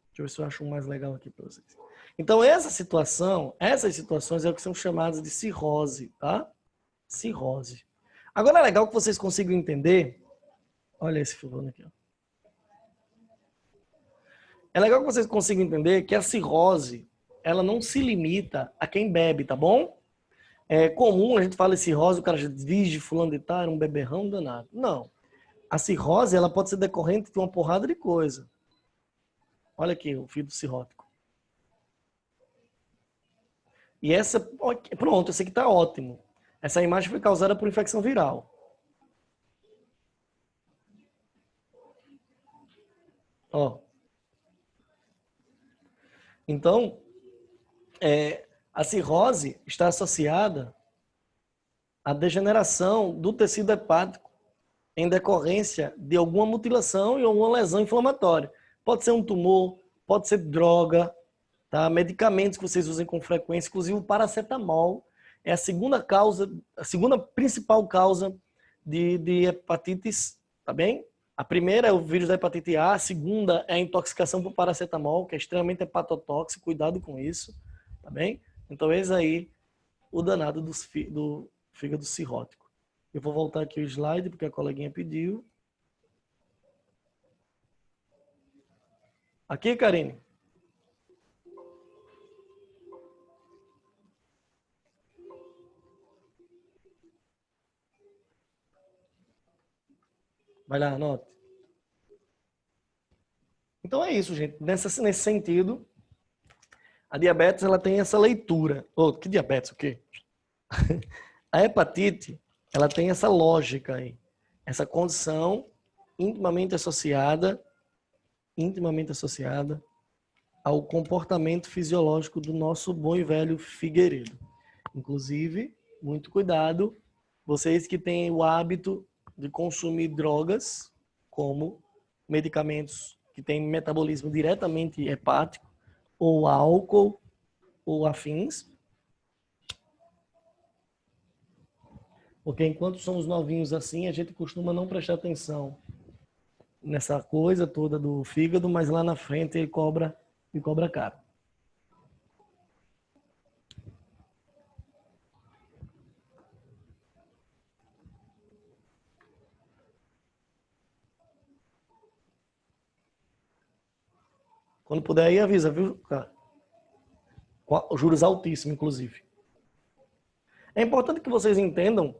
Deixa eu ver se eu acho um mais legal aqui para vocês. Então, essas situações é o que são chamadas de cirrose, tá? Cirrose. Agora é legal que vocês consigam entender. Olha esse fulano aqui, ó. É legal que vocês consigam entender que a cirrose, ela não se limita a quem bebe, tá bom? É comum, a gente fala em cirrose, o cara já diz fulano de tal, era um beberrão danado. Não. A cirrose, ela pode ser decorrente de uma porrada de coisa. Olha aqui, o fígado cirrótico. E essa, pronto, esse aqui tá ótimo. Essa imagem foi causada por infecção viral. Ó. Então, a cirrose está associada à degeneração do tecido hepático em decorrência de alguma mutilação e alguma lesão inflamatória. Pode ser um tumor, pode ser droga, tá? Medicamentos que vocês usem com frequência, inclusive o paracetamol é a segunda principal causa de hepatites, tá bem? A primeira é o vírus da hepatite A, a segunda é a intoxicação por paracetamol, que é extremamente hepatotóxico, cuidado com isso, tá bem? Então eis aí o danado do fígado cirrótico. Eu vou voltar aqui o slide, porque a coleguinha pediu. Aqui, Karine. Vai lá, anote. Então é isso, gente. Nesse sentido, a diabetes ela tem essa leitura. Que diabetes? O quê? A hepatite ela tem essa lógica aí. Essa condição intimamente associada ao comportamento fisiológico do nosso bom e velho figueiredo. Inclusive, muito cuidado, vocês que têm o hábito de consumir drogas, como medicamentos que têm metabolismo diretamente hepático, ou álcool, ou afins. Porque enquanto somos novinhos assim, a gente costuma não prestar atenção nessa coisa toda do fígado, mas lá na frente ele cobra caro. Quando puder aí, avisa, viu, cara? Juros altíssimos, inclusive. É importante que vocês entendam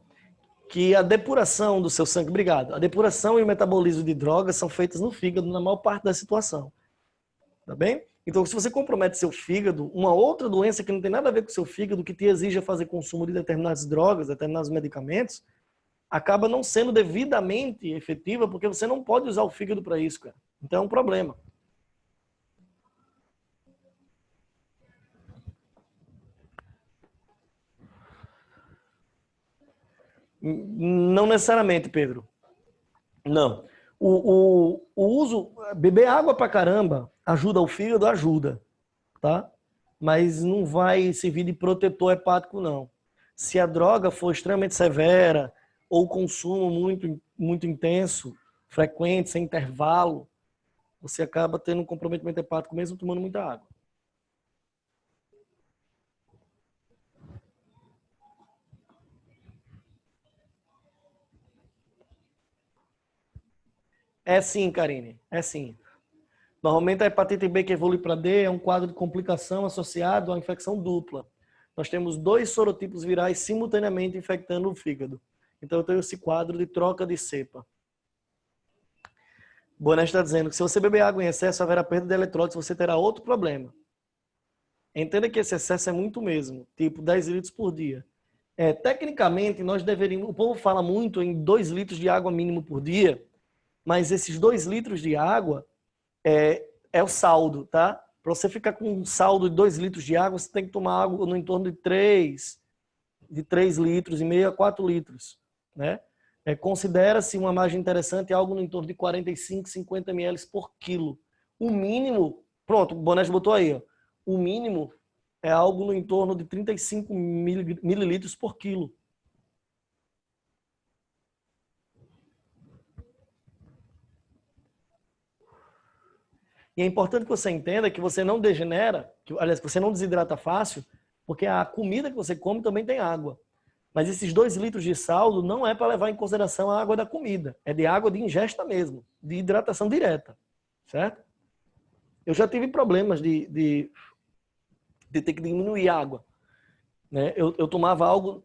que a depuração do seu sangue, a depuração e o metabolismo de drogas são feitas no fígado na maior parte da situação. Tá bem? Então, se você compromete seu fígado, uma outra doença que não tem nada a ver com o seu fígado, que te exige fazer consumo de determinadas drogas, determinados medicamentos, acaba não sendo devidamente efetiva, porque você não pode usar o fígado para isso, cara. Então é um problema. Não necessariamente, Pedro. Não. O uso, beber água pra caramba, ajuda o fígado, ajuda, tá? Mas não vai servir de protetor hepático, não. Se a droga for extremamente severa ou consumo muito intenso, frequente, sem intervalo, você acaba tendo um comprometimento hepático mesmo tomando muita água. É sim, Karine, é sim. Normalmente a hepatite B que evolui para D é um quadro de complicação associado à infecção dupla. Nós temos 2 sorotipos virais simultaneamente infectando o fígado. Então eu tenho esse quadro de troca de cepa. Boné está dizendo que se você beber água em excesso, haverá perda de eletrólitos, você terá outro problema. Entenda que esse excesso é muito mesmo, tipo 10 litros por dia. Tecnicamente, nós deveríamos... O povo fala muito em 2 litros de água mínimo por dia, mas esses 2 litros de água é o saldo, tá? Para você ficar com um saldo de 2 litros de água, você tem que tomar água no entorno de 3 litros e meio a 4 litros, né? Considera-se uma margem interessante algo no entorno de 45, 50 ml por quilo. O mínimo, pronto, o Boné botou aí, ó. O mínimo é algo no entorno de 35 mililitros por quilo. E é importante que você entenda que você não degenera, aliás, que você não desidrata fácil, porque a comida que você come também tem água. Mas esses 2 litros de saldo não é para levar em consideração a água da comida. É de água de ingesta mesmo, de hidratação direta. Certo? Eu já tive problemas de ter que diminuir a água. Né? Eu tomava algo,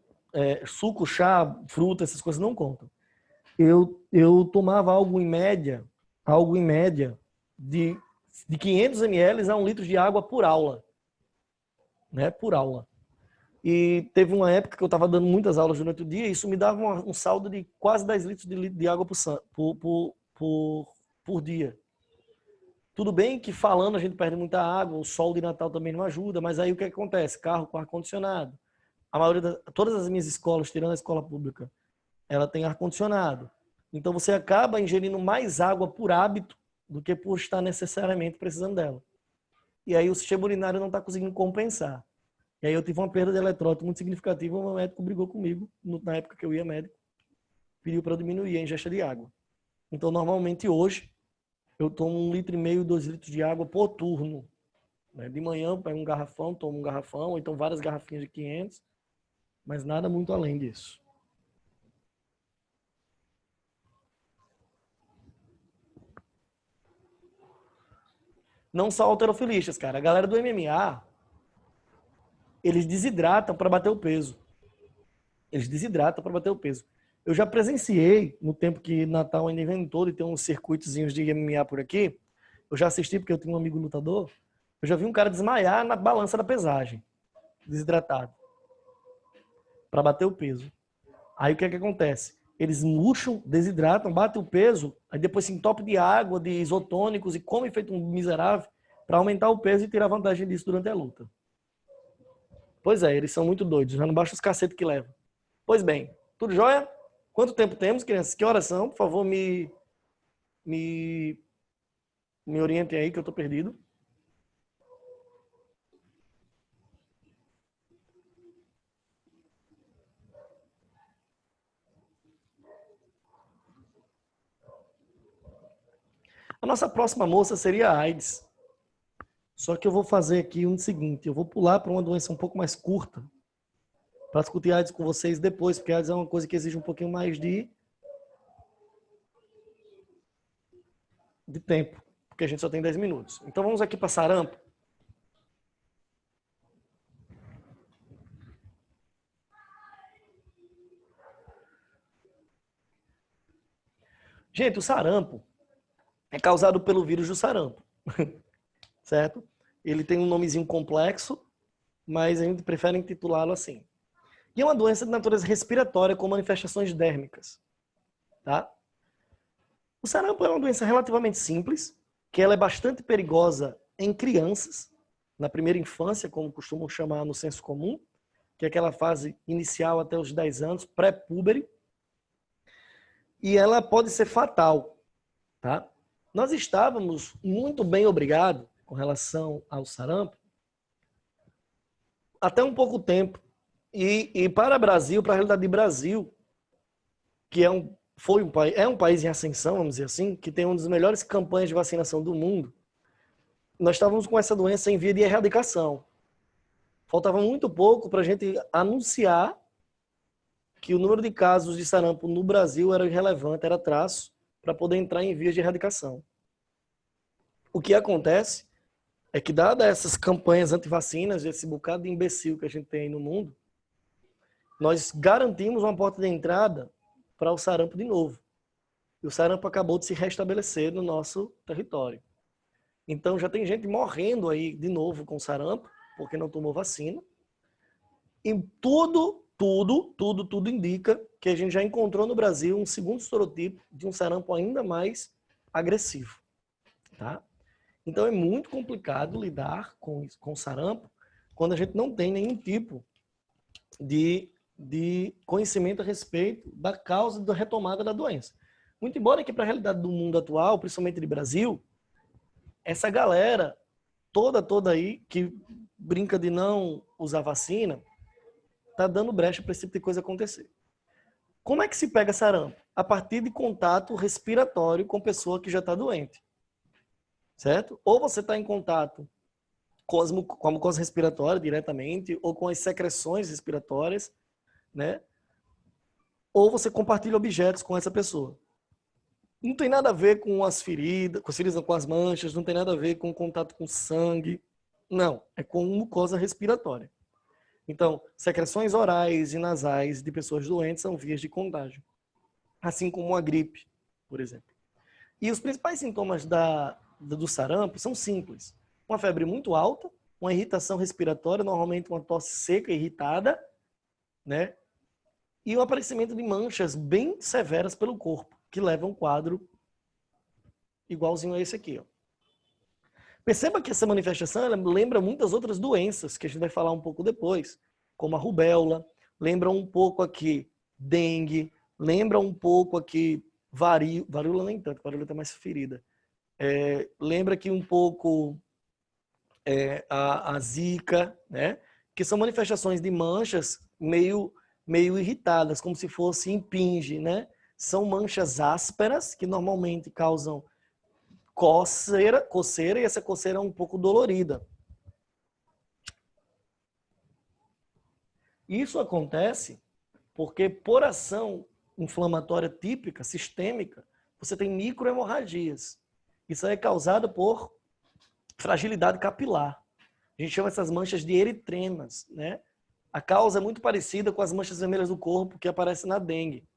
suco, chá, fruta, essas coisas não contam. Eu tomava algo em média de 500 ml a 1 litro de água por aula. Né? Por aula. E teve uma época que eu estava dando muitas aulas durante o dia e isso me dava um saldo de quase 10 litros de água por dia. Tudo bem que falando a gente perde muita água, o sol de Natal também não ajuda, mas aí o que acontece? Carro com ar-condicionado. Todas as minhas escolas, tirando a escola pública, ela tem ar-condicionado. Então você acaba ingerindo mais água por hábito do que por estar necessariamente precisando dela. E aí o sistema urinário não está conseguindo compensar. E aí eu tive uma perda de eletrólito muito significativa, o meu médico brigou comigo, na época que eu ia médico, pediu para eu diminuir a ingesta de água. Então, normalmente hoje, eu tomo 1,5 litro, 2 litros de água por turno. De manhã eu pego um garrafão, tomo um garrafão, ou então várias garrafinhas de 500, mas nada muito além disso. Não só halterofilistas, cara. A galera do MMA, eles desidratam para bater o peso. Eles desidratam para bater o peso. Eu já presenciei, no tempo que Natal ainda inventou de ter uns circuitozinhos de MMA por aqui, eu já assisti porque eu tenho um amigo lutador, eu já vi um cara desmaiar na balança da pesagem, desidratado, para bater o peso. Aí o que é que acontece? Eles murcham, desidratam, batem o peso, aí depois se entopem de água, de isotônicos e comem feito um miserável para aumentar o peso e tirar vantagem disso durante a luta. Pois é, eles são muito doidos, já não basta os cacetes que levam. Pois bem, tudo jóia? Quanto tempo temos, crianças? Que horas são? Por favor, me orientem aí que eu tô perdido. A nossa próxima moça seria a AIDS. Só que eu vou fazer aqui o seguinte, eu vou pular para uma doença um pouco mais curta, para discutir AIDS com vocês depois, porque AIDS é uma coisa que exige um pouquinho mais de tempo, porque a gente só tem 10 minutos. Então vamos aqui para sarampo. Gente, o sarampo é causado pelo vírus do sarampo, certo? Ele tem um nomezinho complexo, mas a gente prefere intitulá-lo assim. E é uma doença de natureza respiratória com manifestações dérmicas. Tá? O sarampo é uma doença relativamente simples, que ela é bastante perigosa em crianças, na primeira infância, como costumam chamar no senso comum, que é aquela fase inicial até os 10 anos, pré-púbere, e ela pode ser fatal. Tá? Nós estávamos muito bem obrigados com relação ao sarampo até um pouco tempo. E para o Brasil, para a realidade do Brasil, que é um país em ascensão, vamos dizer assim, que tem uma das melhores campanhas de vacinação do mundo, nós estávamos com essa doença em via de erradicação. Faltava muito pouco para a gente anunciar que o número de casos de sarampo no Brasil era irrelevante, era traço, para poder entrar em vias de erradicação. O que acontece é que, dadas essas campanhas antivacinas, esse bocado de imbecil que a gente tem aí no mundo, nós garantimos uma porta de entrada para o sarampo de novo. E o sarampo acabou de se restabelecer no nosso território. Então já tem gente morrendo aí de novo com sarampo, porque não tomou vacina. E tudo indica que a gente já encontrou no Brasil um segundo sorotipo de um sarampo ainda mais agressivo. Tá? Então é muito complicado lidar com sarampo quando a gente não tem nenhum tipo de conhecimento a respeito da causa da retomada da doença. Muito embora que para a realidade do mundo atual, principalmente do Brasil, essa galera toda aí que brinca de não usar vacina, tá dando brecha para esse tipo de coisa acontecer. Como é que se pega sarampo? A partir de contato respiratório com pessoa que já está doente. Certo? Ou você está em contato com a mucosa respiratória diretamente, ou com as secreções respiratórias, né? Ou você compartilha objetos com essa pessoa. Não tem nada a ver com as feridas, com as manchas, não tem nada a ver com contato com sangue. Não, é com mucosa respiratória. Então, secreções orais e nasais de pessoas doentes são vias de contágio. Assim como a gripe, por exemplo. E os principais sintomas do sarampo são simples. Uma febre muito alta, uma irritação respiratória, normalmente uma tosse seca e irritada, né? E o aparecimento de manchas bem severas pelo corpo, que levam um quadro igualzinho a esse aqui. Ó. Perceba que essa manifestação ela lembra muitas outras doenças, que a gente vai falar um pouco depois, como a rubéola, lembra um pouco aqui dengue, lembra um pouco aqui varíola nem tanto, varíola está mais ferida. Lembra aqui um pouco a zika, né? Que são manifestações de manchas meio irritadas, como se fosse impinge, né? São manchas ásperas que normalmente causam coceira e essa coceira é um pouco dolorida. Isso acontece porque por ação inflamatória típica, sistêmica, você tem microhemorragias. Isso é causado por fragilidade capilar. A gente chama essas manchas de eritremas, né? A causa é muito parecida com as manchas vermelhas do corpo que aparecem na dengue.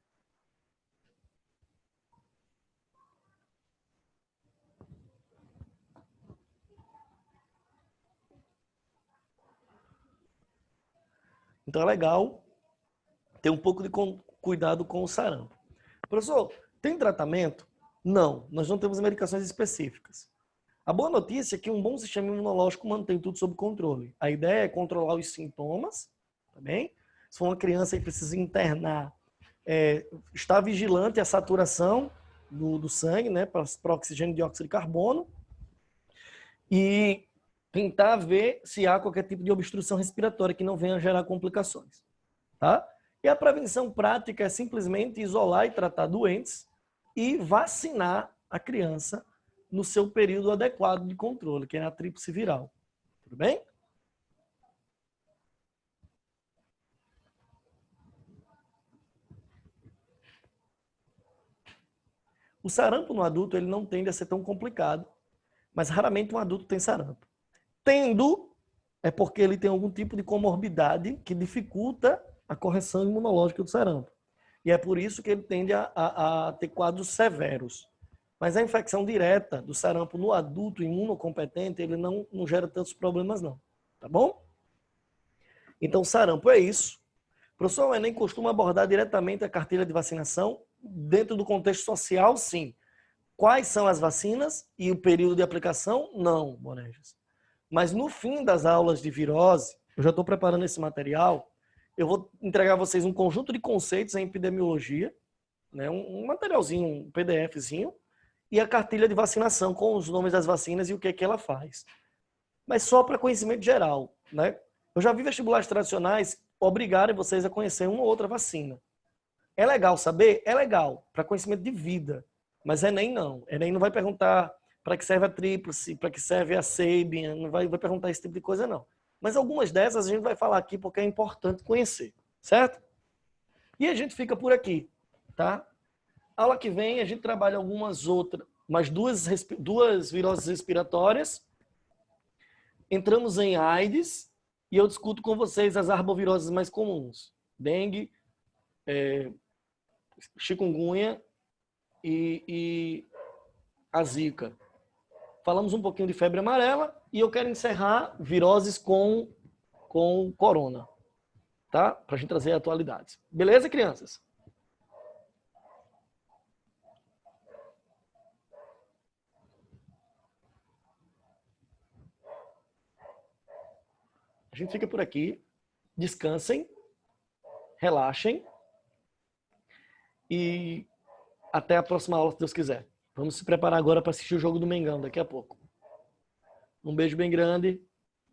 Então é legal ter um pouco de cuidado com o sarampo. Professor, tem tratamento? Não, nós não temos medicações específicas. A boa notícia é que um bom sistema imunológico mantém tudo sob controle. A ideia é controlar os sintomas, tá bem? Se for uma criança que precisa internar, estar vigilante à saturação do sangue, né, para oxigênio e dióxido de carbono, e tentar ver se há qualquer tipo de obstrução respiratória que não venha a gerar complicações, tá? E a prevenção prática é simplesmente isolar e tratar doentes e vacinar a criança no seu período adequado de controle, que é a tríplice viral. Tudo bem? O sarampo no adulto ele não tende a ser tão complicado, mas raramente um adulto tem sarampo. Tendo, é porque ele tem algum tipo de comorbidade que dificulta a correção imunológica do sarampo. E é por isso que ele tende a ter quadros severos. Mas a infecção direta do sarampo no adulto imunocompetente, ele não gera tantos problemas não, tá bom? Então, sarampo é isso. O professor, o Enem costuma abordar diretamente a cartilha de vacinação dentro do contexto social, sim. Quais são as vacinas e o período de aplicação? Não, Bonejas. Mas no fim das aulas de virose, eu já estou preparando esse material, eu vou entregar a vocês um conjunto de conceitos em epidemiologia, né, um materialzinho, um PDFzinho, e a cartilha de vacinação com os nomes das vacinas e o que é que ela faz. Mas só para conhecimento geral, né? Eu já vi vestibulares tradicionais obrigarem vocês a conhecer uma ou outra vacina. É legal saber? É legal, para conhecimento de vida. Mas Enem não. Enem não vai perguntar para que serve a tríplice, para que serve a Sabin, não vai perguntar esse tipo de coisa, não. Mas algumas dessas a gente vai falar aqui porque é importante conhecer, certo? E a gente fica por aqui, tá? Aula que vem a gente trabalha algumas outras, mais duas viroses respiratórias. Entramos em AIDS e eu discuto com vocês as arboviroses mais comuns. Dengue, chikungunya e a zika. Falamos um pouquinho de febre amarela e eu quero encerrar viroses com corona, tá? Para a gente trazer atualidades. Beleza, crianças? A gente fica por aqui. Descansem, relaxem e até a próxima aula, se Deus quiser. Vamos se preparar agora para assistir o jogo do Mengão daqui a pouco. Um beijo bem grande.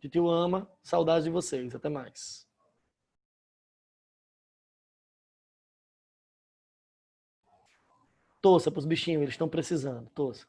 Titio ama. Saudades de vocês. Até mais. Torça para os bichinhos, eles estão precisando. Torça.